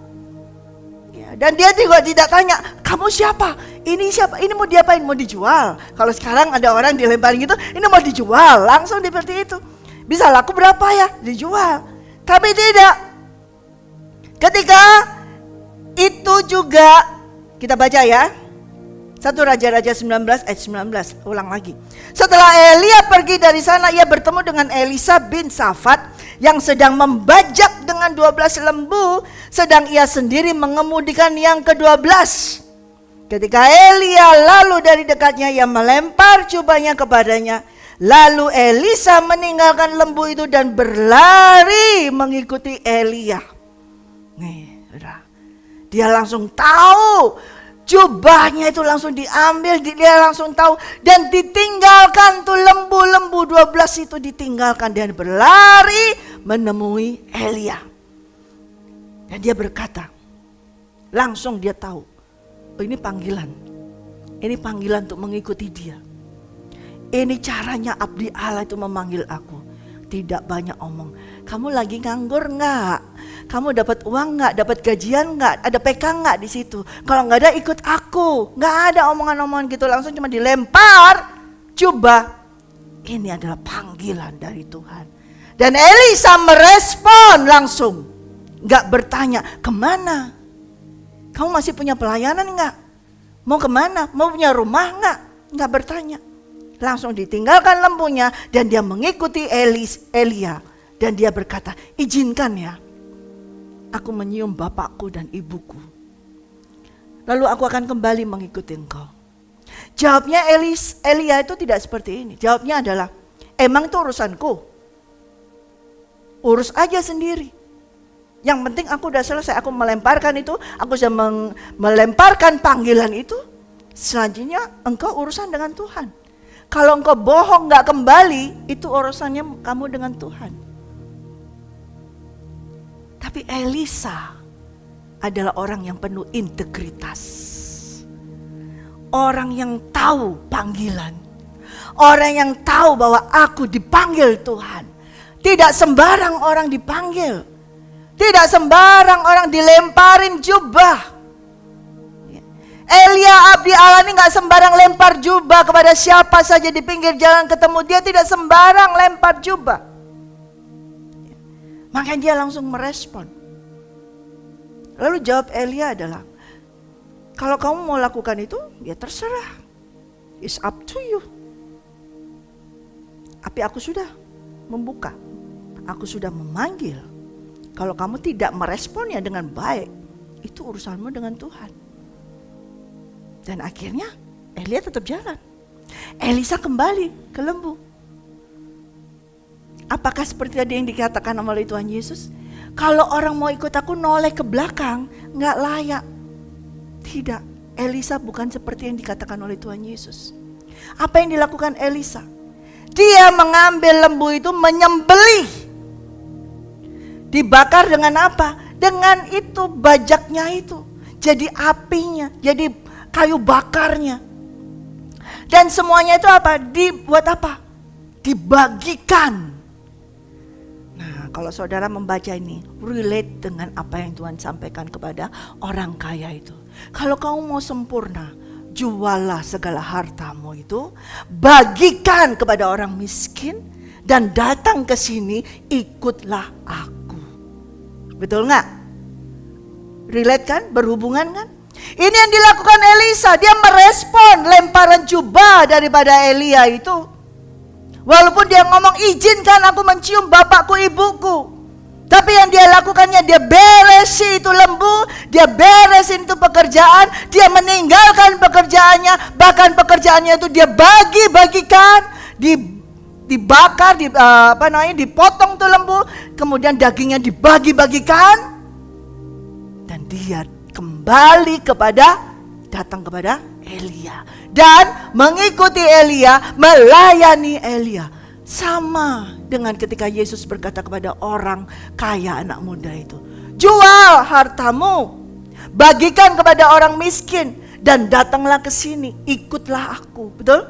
Dan dia juga tidak tanya, kamu siapa? Ini siapa? Ini mau diapain? Mau dijual? Kalau sekarang ada orang dilemparin gitu, ini mau dijual. Langsung seperti itu. Bisa laku berapa ya? Dijual. Tapi tidak. Ketika itu juga, kita baca ya. 1 Raja-Raja 19 ayat 19, ulang lagi. Setelah Elia pergi dari sana, ia bertemu dengan Elisa bin Safat yang sedang membajak dengan 12 lembu, sedang ia sendiri mengemudikan yang ke-12. Ketika Elia lalu dari dekatnya, ia melempar jubahnya kepadanya. Lalu Elisa meninggalkan lembu itu dan berlari mengikuti Elia. Nih, dia langsung tahu, jubahnya itu langsung diambil, dia langsung tahu dan ditinggalkan tuh lembu-lembu 12 itu ditinggalkan dan berlari menemui Elia. Dan dia berkata, langsung dia tahu, oh ini panggilan untuk mengikuti dia. Ini caranya abdi Allah itu memanggil aku. Tidak banyak omong. Kamu lagi nganggur enggak? Kamu dapat uang enggak? Dapat gajian enggak? Ada PK enggak di situ? Kalau enggak ada ikut aku. Enggak ada omongan-omongan gitu, langsung cuma dilempar jubah. Ini adalah panggilan dari Tuhan. Dan Elisa merespon langsung. Enggak bertanya, kemana? Kamu masih punya pelayanan enggak? Mau kemana? Mau punya rumah enggak? Enggak bertanya. Langsung ditinggalkan lembunya dan dia mengikuti Elia. Dan dia berkata, izinkan ya, aku menyium bapakku dan ibuku. Lalu aku akan kembali mengikuti engkau. Jawabnya Elia itu tidak seperti ini. Jawabnya adalah, emang itu urusanku? Urus aja sendiri. Yang penting aku udah selesai, aku melemparkan itu, aku sudah melemparkan panggilan itu. Selanjutnya engkau urusan dengan Tuhan. Kalau engkau bohong gak kembali, itu urusannya kamu dengan Tuhan. Tapi Elisa adalah orang yang penuh integritas. Orang yang tahu panggilan. Orang yang tahu bahwa aku dipanggil Tuhan. Tidak sembarang orang dipanggil. Tidak sembarang orang dilemparin jubah. Elia abdi Allah ini gak sembarang lempar jubah kepada siapa saja di pinggir jalan ketemu. Dia tidak sembarang lempar jubah. Makanya dia langsung merespon. Lalu jawab Elia adalah, kalau kamu mau lakukan itu, ya terserah. It's up to you. Tapi aku sudah membuka. Aku sudah memanggil. Kalau kamu tidak meresponnya dengan baik, itu urusanmu dengan Tuhan. Dan akhirnya Elia tetap jalan. Elisa kembali ke lembu. Apakah seperti tadi yang dikatakan oleh Tuhan Yesus? Kalau orang mau ikut aku noleh ke belakang, gak layak. Tidak, Elisa bukan seperti yang dikatakan oleh Tuhan Yesus. Apa yang dilakukan Elisa? Dia mengambil lembu itu, menyembelih. Dibakar dengan apa? Dengan itu bajaknya itu. Jadi apinya, jadi kayu bakarnya. Dan semuanya itu apa? Dibuat apa? Dibagikan. Nah, kalau saudara membaca ini, relate dengan apa yang Tuhan sampaikan kepada orang kaya itu. Kalau kamu mau sempurna, jualah segala hartamu itu, bagikan kepada orang miskin, dan datang ke sini, ikutlah aku. Betul nggak? Relate kan? Berhubungan kan? Ini yang dilakukan Elisa, dia merespon lemparan jubah daripada Elia itu. Walaupun dia ngomong, izinkan aku mencium bapakku ibuku. Tapi yang dia lakukannya, dia beresin itu lembu, dia beresin itu pekerjaan, dia meninggalkan pekerjaannya, bahkan pekerjaannya itu dia bagi-bagikan, dibakar, dipotong tuh lembu, kemudian dagingnya dibagi-bagikan, dan dia kembali datang kepada Elia dan mengikuti Elia, melayani Elia. Sama dengan ketika Yesus berkata kepada orang kaya anak muda itu, jual hartamu, bagikan kepada orang miskin, dan datanglah ke sini, ikutlah aku. Betul?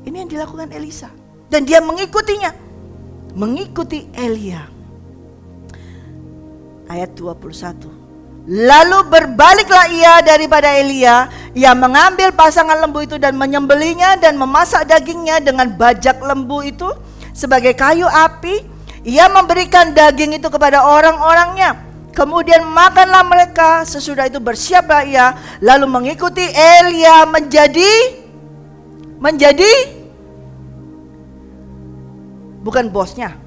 Ini yang dilakukan Elisa, dan dia mengikutinya, mengikuti Elia. Ayat 21. Lalu berbaliklah ia daripada Elia, ia mengambil pasangan lembu itu dan menyembelihnya dan memasak dagingnya dengan bajak lembu itu sebagai kayu api. Ia memberikan daging itu kepada orang-orangnya Kemudian makanlah mereka, sesudah itu bersiaplah ia, lalu mengikuti Elia menjadi bukan bosnya,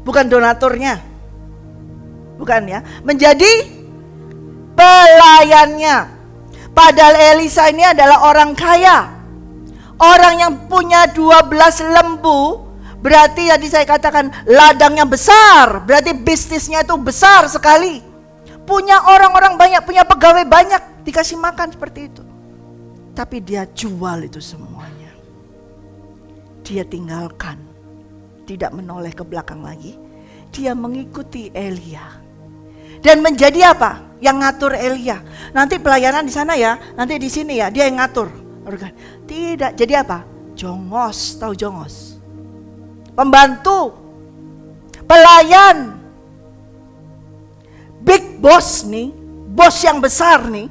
bukan donaturnya, bukan ya, menjadi pelayannya. Padahal Elisa ini adalah orang kaya, orang yang punya 12 lembu. Berarti tadi saya katakan ladangnya besar, berarti bisnisnya itu besar sekali. Punya orang-orang banyak, punya pegawai banyak, dikasih makan seperti itu. Tapi dia jual itu semuanya. Dia tinggalkan, tidak menoleh ke belakang lagi. Dia mengikuti Elia. Dan menjadi apa? Yang ngatur Elia. Nanti pelayanan di sana ya, nanti di sini ya, dia yang ngatur. Tidak, jadi apa? Jongos, tahu jongos? Pembantu, pelayan, big boss nih, bos yang besar nih,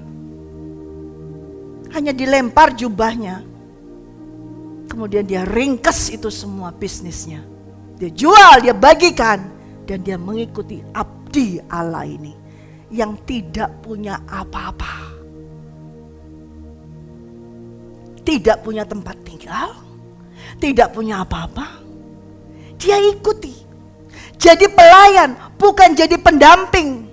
hanya dilempar jubahnya, kemudian dia ringkes itu semua bisnisnya, dia jual, dia bagikan, dan dia mengikuti abdi Allah ini, yang tidak punya apa-apa, tidak punya tempat tinggal, tidak punya apa-apa. Dia ikuti. Jadi pelayan, bukan jadi pendamping.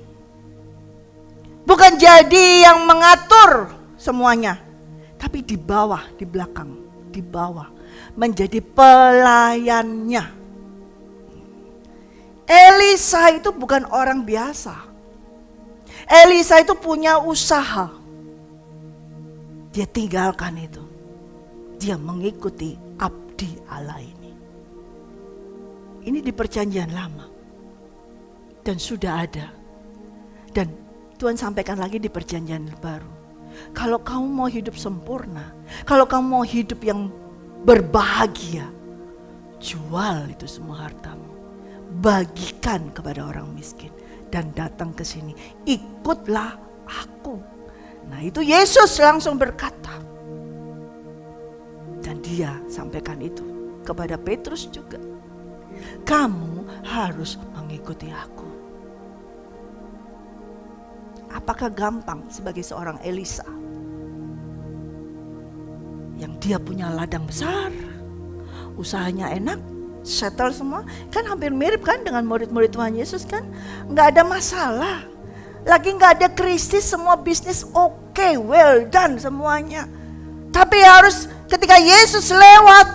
Bukan jadi yang mengatur semuanya. Tapi di bawah, di belakang, di bawah. Menjadi pelayannya. Elisa itu bukan orang biasa. Elisa itu punya usaha. Dia tinggalkan itu. Dia mengikuti abdi Allah ini. Ini di perjanjian lama. Dan sudah ada. Dan Tuhan sampaikan lagi di perjanjian baru. Kalau kamu mau hidup sempurna, kalau kamu mau hidup yang berbahagia, jual itu semua hartamu. Bagikan kepada orang miskin. Dan datang ke sini. Ikutlah aku. Nah itu Yesus langsung berkata. Dan dia sampaikan itu kepada Petrus juga. Kamu harus mengikuti aku. Apakah gampang sebagai seorang Elisa yang dia punya ladang besar, usahanya enak, settle semua, kan hampir mirip kan dengan murid-murid Tuhan Yesus kan? Nggak ada masalah, lagi nggak ada krisis, semua bisnis oke, well done semuanya. Tapi harus ketika Yesus lewat,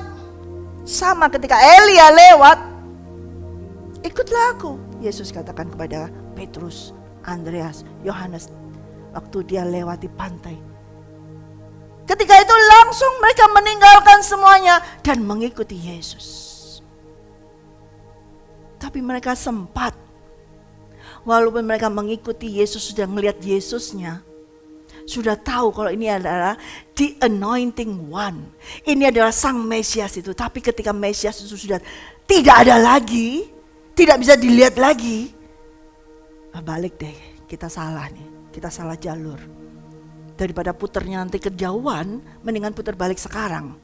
sama ketika Elia lewat, ikutlah aku. Yesus katakan kepada Petrus, Andreas, Yohanes waktu dia lewati pantai. Ketika itu langsung mereka meninggalkan semuanya dan mengikuti Yesus. Tapi mereka sempat, walaupun mereka mengikuti Yesus, sudah melihat Yesusnya, sudah tahu kalau ini adalah the anointing one, ini adalah sang Mesias itu. Tapi ketika Mesias itu sudah tidak ada lagi, tidak bisa dilihat lagi, balik deh, kita salah nih, kita salah jalur. Daripada puternya nanti kejauhan, mendingan putar balik sekarang.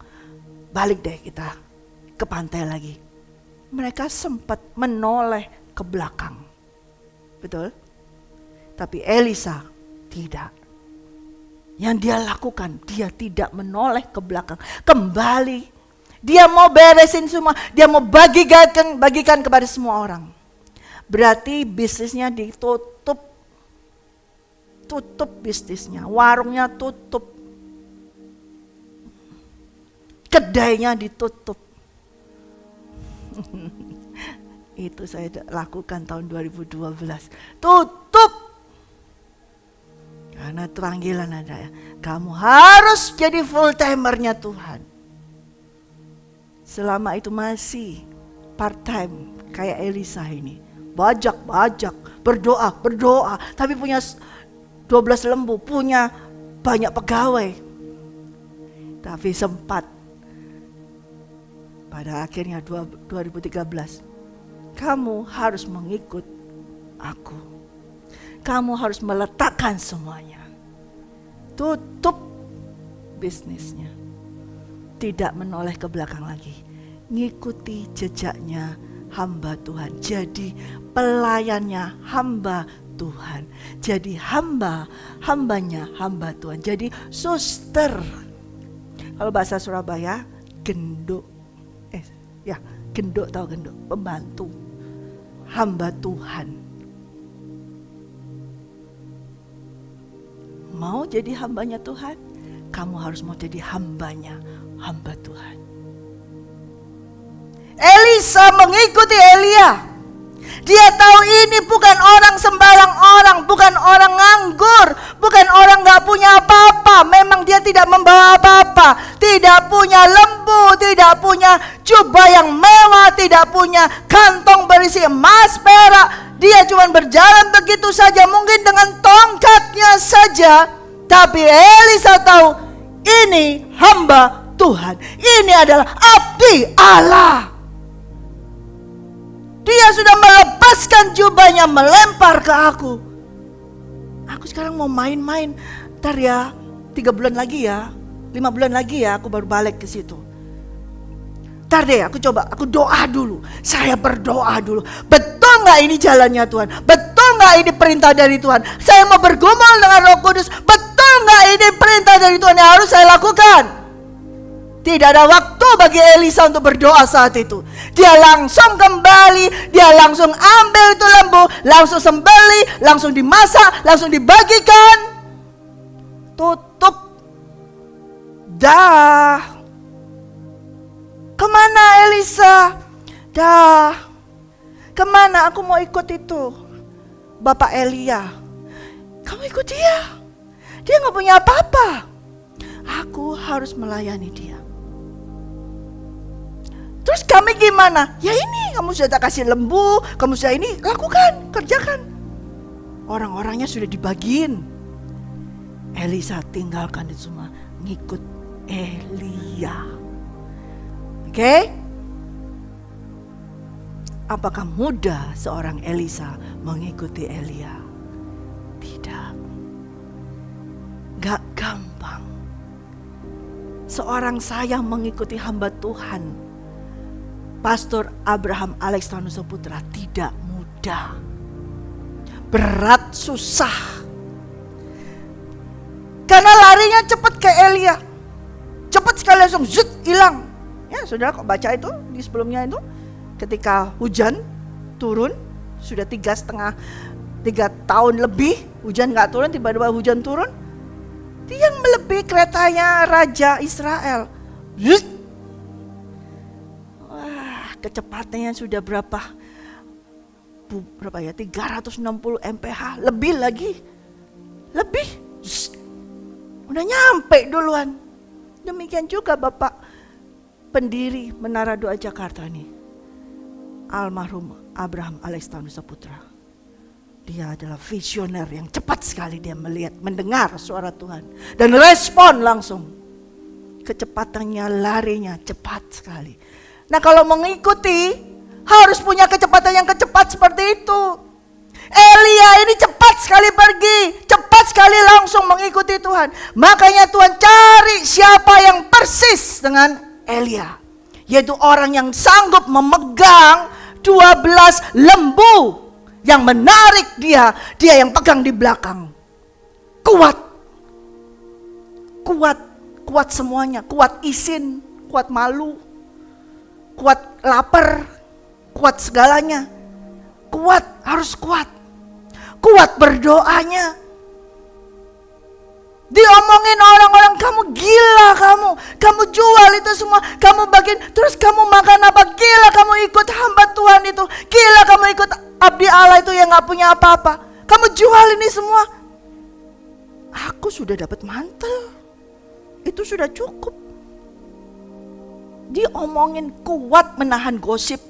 Balik deh kita ke pantai lagi. Mereka sempat menoleh ke belakang, betul? Tapi Elisa tidak. Yang dia lakukan, dia tidak menoleh ke belakang, kembali. Dia mau beresin semua, dia mau bagikan kepada semua orang. Berarti bisnisnya ditutup. Tutup bisnisnya, warungnya tutup. Kedainya ditutup. Itu saya lakukan tahun 2012. Tutup. Karena panggilan ada ya. Kamu harus jadi full timernya Tuhan. Selama itu masih part time kayak Elisa ini. Bajak, berdoa. Tapi punya 12 lembu, punya banyak pegawai. Tapi sempat pada akhirnya 2013, kamu harus mengikut aku. Kamu harus meletakkan semuanya. Tutup bisnisnya. Tidak menoleh ke belakang lagi. Ngikuti jejaknya hamba Tuhan. Jadi pelayannya hamba Tuhan. Jadi hambanya hamba Tuhan. Jadi suster. Kalau bahasa Surabaya, gendok. Gendok, tahu gendok? Pembantu. Hamba Tuhan. Mau jadi hambanya Tuhan? Kamu harus mau jadi hambanya hamba Tuhan. Elisa mengikuti Elia. Dia tahu ini bukan orang sembarang orang, bukan orang nganggur, bukan orang gak punya apa-apa. Memang dia tidak membawa apa-apa, tidak punya lembu, tidak punya jubah yang mewah, tidak punya kantong berisi emas perak. Dia cuma berjalan begitu saja, mungkin dengan tongkatnya saja. Tapi Elisa tahu ini hamba Tuhan, ini adalah abdi Allah. Dia sudah melepaskan jubahnya, melempar ke aku. Aku sekarang mau main-main. Ntar ya, 3 bulan lagi ya, 5 bulan lagi ya, aku baru balik ke situ. Ntar deh, aku doa dulu. Saya berdoa dulu. Betul gak ini jalannya Tuhan? Betul gak ini perintah dari Tuhan? Saya mau bergumul dengan Roh Kudus. Betul gak ini perintah dari Tuhan yang harus saya lakukan? Tidak ada waktu bagi Elisa untuk berdoa saat itu. Dia langsung kembali, dia langsung ambil itu lembu, langsung sembeli, langsung dimasak, langsung dibagikan. Tutup. Dah. Kemana Elisa? Dah. Kemana? Aku mau ikut itu Bapak Elia. Kamu ikut dia? Dia gak punya apa-apa. Aku harus melayani dia. Terus kami gimana? Ya ini, kamu sudah kasih lembu, kamu sudah ini, lakukan, kerjakan. Orang-orangnya sudah dibagiin. Elisa tinggalkan itu semua, ngikut Elia. Oke? Apakah mudah seorang Elisa mengikuti Elia? Tidak. Gak gampang. Seorang saya mengikuti hamba Tuhan, Pastor Abraham Alexanusa Putra, tidak mudah. Berat, susah. Karena larinya cepat ke Elia. Cepat sekali langsung hilang. Ya, saudara kok baca itu di sebelumnya itu, ketika hujan turun, sudah 3 tahun lebih hujan gak turun, tiba-tiba hujan turun. Dia melebihi keretanya Raja Israel. Wah, kecepatannya sudah berapa ya, 360 mph, lebih lagi. Lebih. Udah nyampe duluan. Demikian juga Bapak pendiri Menara Doa Jakarta nih, almarhum Abraham Alexanusa Putra. Dia adalah visioner yang cepat sekali dia melihat, mendengar suara Tuhan dan respon langsung. Kecepatannya, larinya cepat sekali. Nah, kalau mengikuti harus punya kecepatan yang cepat seperti itu. Elia ini cepat sekali pergi, cepat sekali langsung mengikuti Tuhan. Makanya Tuhan cari siapa yang persis dengan Elia, yaitu orang yang sanggup memegang 12 lembu yang menarik dia yang pegang di belakang. Kuat semuanya, kuat izin, kuat malu, kuat lapar, kuat segalanya. Harus kuat berdoanya. Diomongin orang-orang, kamu gila, kamu jual itu semua, kamu bagiin, terus kamu makan apa? Gila, kamu ikut hamba Tuhan itu, gila kamu ikut abdi Allah itu yang gak punya apa-apa, kamu jual ini semua. Aku sudah dapat mantel, itu sudah cukup. Diomongin, kuat menahan gosip,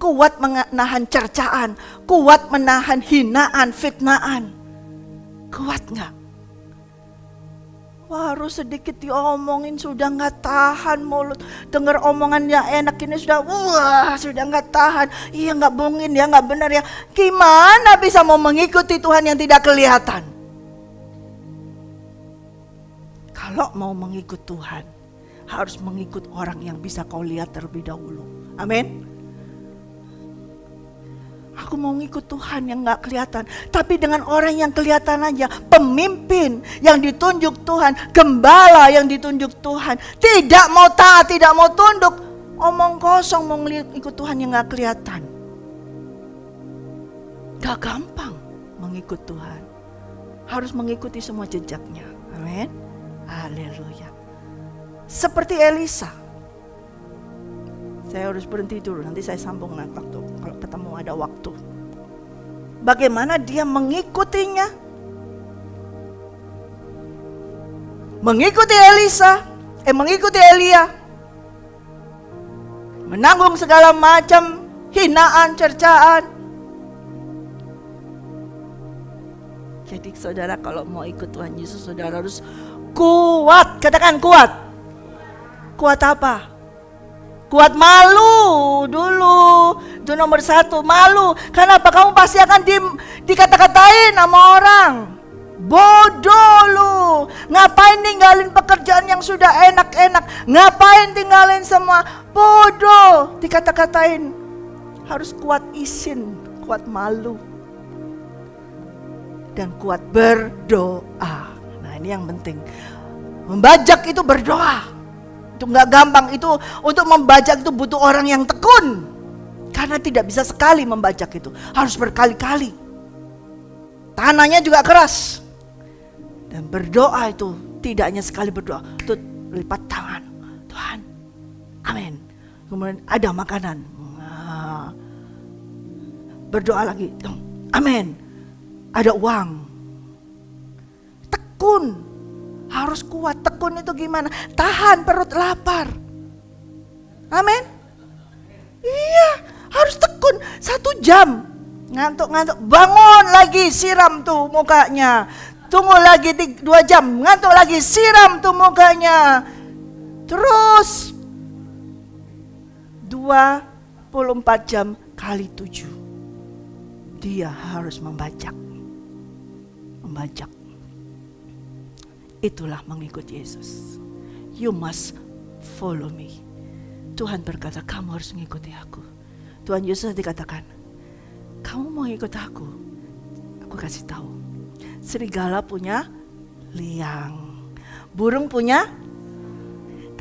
kuat menahan cercaan, kuat menahan hinaan, fitnaan. Kuat gak? Baru sedikit diomongin sudah gak tahan mulut. Dengar omongannya enak ini sudah gak tahan. Iya gak bohongin ya, gak benar ya. Gimana bisa mau mengikuti Tuhan yang tidak kelihatan? Kalau mau mengikut Tuhan, harus mengikut orang yang bisa kau lihat terlebih dahulu. Amin. Aku mau ngikut Tuhan yang gak kelihatan. Tapi dengan orang yang kelihatan aja. Pemimpin yang ditunjuk Tuhan. Gembala yang ditunjuk Tuhan. Tidak mau taat, tidak mau tunduk. Omong kosong mau ngikut Tuhan yang gak kelihatan. Gak gampang mengikut Tuhan. Harus mengikuti semua jejaknya. Amin. Haleluya. Seperti Elisa. Saya harus berhenti dulu, nanti saya sambung nanti waktu kalau ketemu ada waktu. Bagaimana dia mengikutinya? Mengikuti Elisa, mengikuti Elia. Menanggung segala macam hinaan, cercaan. Jadi saudara kalau mau ikut Tuhan Yesus, saudara harus kuat. Katakan kuat. Kuat apa? Kuat malu dulu. Itu nomor 1, malu. Kenapa? Kamu pasti akan dikata-katain sama orang. Bodoh lu. Ngapain tinggalin pekerjaan yang sudah enak-enak? Ngapain tinggalin semua? Bodoh. Dikata-katain. Harus kuat isin, kuat malu. Dan kuat berdoa. Nah ini yang penting. Membajak itu berdoa. Itu gak gampang, itu untuk membajak itu butuh orang yang tekun. Karena tidak bisa sekali membajak itu, harus berkali-kali. Tanahnya juga keras. Dan berdoa itu tidak hanya sekali berdoa, itu lipat tangan. Tuhan, amin. Kemudian ada makanan. Nah, berdoa lagi, amin. Ada uang. Tekun. Harus kuat. Tekun itu gimana? Tahan perut lapar. Amin. Iya, harus tekun. 1 jam. Ngantuk-ngantuk. Bangun lagi, siram tuh mukanya. Tunggu lagi 2 jam. Ngantuk lagi, siram tuh mukanya. Terus 24 jam kali 7. Dia harus membajak. Membajak. Itulah mengikut Yesus. You must follow me. Tuhan berkata, kamu harus mengikuti aku. Tuhan Yesus dikatakan, kamu mau ikut aku? Aku kasih tahu. Serigala punya liang, burung punya,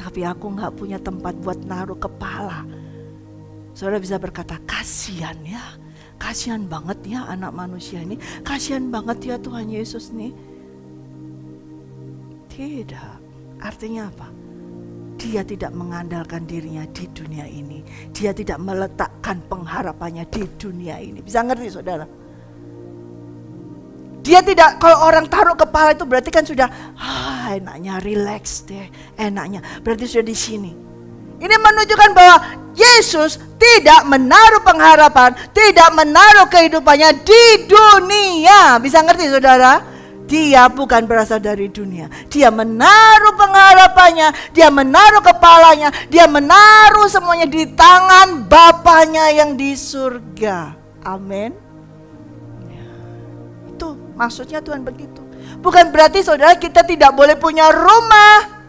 tapi aku gak punya tempat buat naruh kepala. Saudara bisa berkata, kasihan ya, kasihan banget ya anak manusia ini, kasihan banget ya Tuhan Yesus nih. Tidak, artinya apa? Dia tidak mengandalkan dirinya di dunia ini. Dia tidak meletakkan pengharapannya di dunia ini. Bisa ngerti saudara? Dia tidak, kalau orang taruh kepala itu berarti kan sudah enaknya, relax deh, enaknya. Berarti sudah di sini. Ini menunjukkan bahwa Yesus tidak menaruh pengharapan, tidak menaruh kehidupannya di dunia. Bisa ngerti saudara? Dia bukan berasal dari dunia. Dia menaruh pengharapannya, dia menaruh kepalanya, dia menaruh semuanya di tangan Bapanya yang di surga. Amin. Itu maksudnya Tuhan begitu. Bukan berarti saudara kita tidak boleh punya rumah.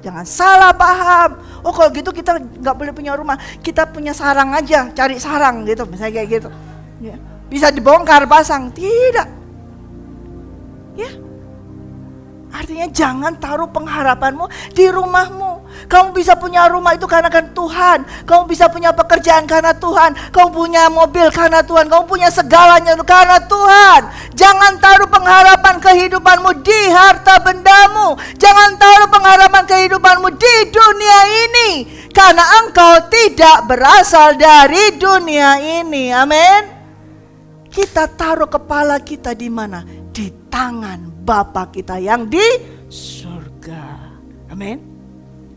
Jangan salah paham. Oh kalau gitu kita gak boleh punya rumah. Kita punya sarang aja, cari sarang gitu. Misalnya kayak gitu ya. Bisa dibongkar pasang. Tidak. Ya, artinya jangan taruh pengharapanmu di rumahmu. Kamu bisa punya rumah itu karena kan Tuhan. Kamu bisa punya pekerjaan karena Tuhan. Kamu punya mobil karena Tuhan. Kamu punya segalanya karena Tuhan. Jangan taruh pengharapan kehidupanmu di harta bendamu. Jangan taruh pengharapan kehidupanmu di dunia ini. Karena engkau tidak berasal dari dunia ini. Amin. Kita taruh kepala kita di mana? Di tangan Bapa kita yang di surga. Amin.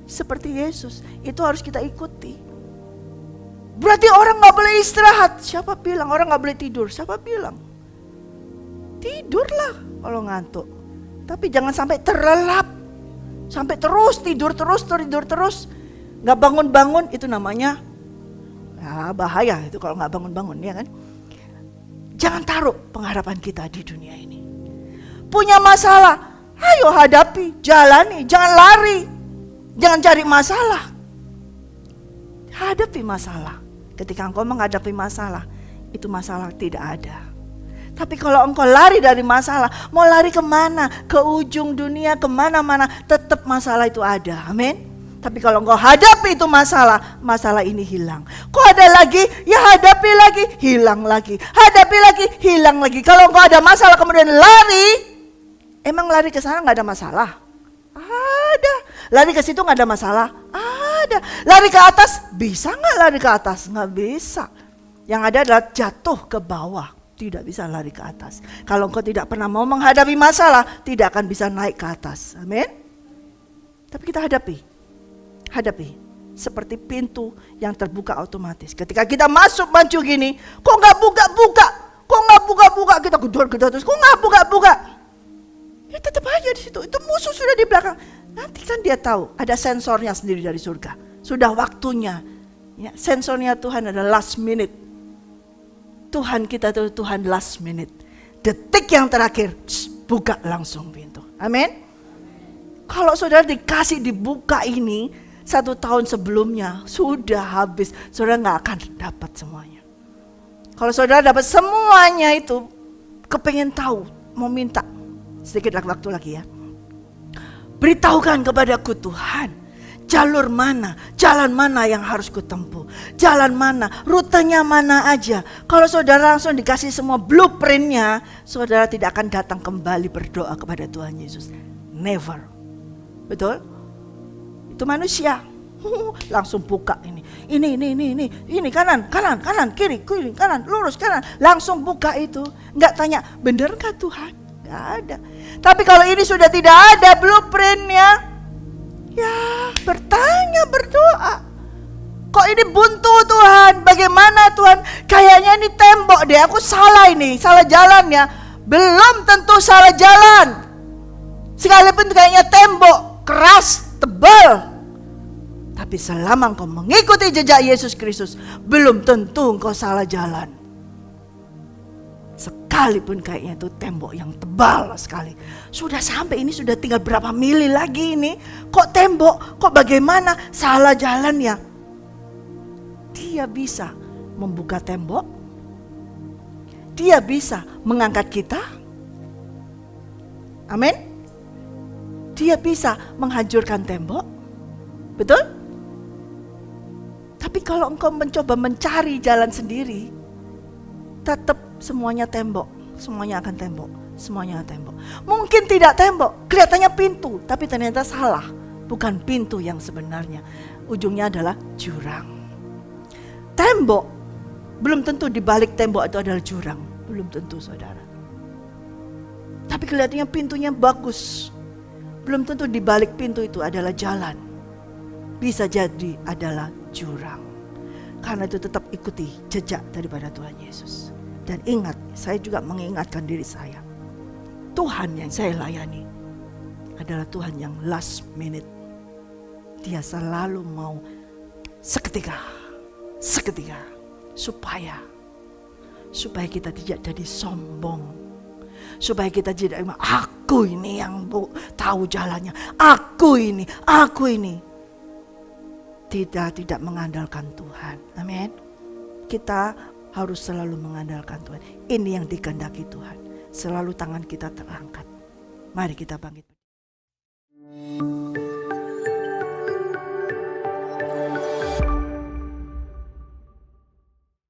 Seperti Yesus, itu harus kita ikuti. Berarti orang gak boleh istirahat. Siapa bilang orang gak boleh tidur? Siapa bilang? Tidurlah kalau ngantuk. Tapi jangan sampai terlelap. Sampai terus tidur terus. Gak bangun-bangun, itu namanya bahaya itu kalau gak bangun-bangun, ya kan? Jangan taruh pengharapan kita di dunia ini. Punya masalah, ayo hadapi, jalani, jangan lari. Jangan cari masalah. Hadapi masalah. Ketika engkau menghadapi masalah, itu masalah tidak ada. Tapi kalau engkau lari dari masalah, mau lari kemana? Ke ujung dunia, kemana-mana, tetap masalah itu ada. Amin. Tapi kalau engkau hadapi itu masalah, masalah ini hilang. Kok ada lagi? Ya hadapi lagi, hilang lagi. Hadapi lagi, hilang lagi. Kalau engkau ada masalah kemudian lari, emang lari ke sana nggak ada masalah? Ada. Lari ke situ nggak ada masalah? Ada. Lari ke atas, bisa nggak lari ke atas? Nggak bisa. Yang ada adalah jatuh ke bawah. Tidak bisa lari ke atas. Kalau engkau tidak pernah mau menghadapi masalah, tidak akan bisa naik ke atas. Amin. Tapi kita hadapi seperti pintu yang terbuka otomatis. Ketika kita masuk maju gini, kok nggak buka? Kita gedor terus, kok nggak buka? Ya tetap aja di situ. Itu musuh sudah di belakang. Nanti kan dia tahu ada sensornya sendiri dari surga. Sudah waktunya. Ya, sensornya Tuhan ada last minute. Tuhan kita itu Tuhan last minute. Detik yang terakhir, buka langsung pintu. Amin. Kalau saudara dikasih dibuka ini 1 tahun sebelumnya, sudah habis. Saudara gak akan dapat semuanya. Kalau saudara dapat semuanya itu, kepengen tahu, mau minta sedikit waktu lagi ya. Beritahukan kepadaku Tuhan, jalur mana, jalan mana yang harus kutempuh, jalan mana, rutenya mana aja. Kalau saudara langsung dikasih semua blueprintnya, saudara tidak akan datang kembali berdoa kepada Tuhan Yesus. Never. Betul? Itu manusia. Langsung buka ini kanan, kiri, kanan, lurus, kanan. Langsung buka itu. Enggak tanya, bener gak Tuhan? Enggak ada. Tapi kalau ini sudah tidak ada blueprintnya, ya bertanya, berdoa. Kok ini buntu Tuhan? Bagaimana Tuhan? Kayaknya ini tembok deh, aku salah ini, salah jalan ya. Belum tentu salah jalan. Sekalipun kayaknya tembok, keras, tebal. Tapi selama engkau mengikuti jejak Yesus Kristus, belum tentu engkau salah jalan. Sekalipun kayaknya itu tembok yang tebal sekali. Sudah sampai ini sudah tinggal berapa mili lagi ini. Kok tembok? Kok bagaimana? Salah jalan ya. Dia bisa membuka tembok. Dia bisa mengangkat kita. Amin. Dia bisa menghancurkan tembok. Betul? Tapi kalau engkau mencoba mencari jalan sendiri, tetap semuanya tembok. Semuanya akan tembok. Semuanya akan tembok. Mungkin tidak tembok, kelihatannya pintu, tapi ternyata salah. Bukan pintu yang sebenarnya. Ujungnya adalah jurang. Tembok, belum tentu di balik tembok itu adalah jurang. Belum tentu saudara. Tapi kelihatannya pintunya bagus. Belum tentu di balik pintu itu adalah jalan. Bisa jadi adalah jurang. Karena itu tetap ikuti jejak daripada Tuhan Yesus. Dan ingat, saya juga mengingatkan diri saya. Tuhan yang saya layani adalah Tuhan yang last minute. Dia selalu mau seketika. Supaya kita tidak jadi sombong. Supaya kita tidak, aku ini yang tahu jalannya. Aku ini. Tidak mengandalkan Tuhan. Amin. Kita harus selalu mengandalkan Tuhan. Ini yang dikehendaki Tuhan. Selalu tangan kita terangkat. Mari kita bangkit.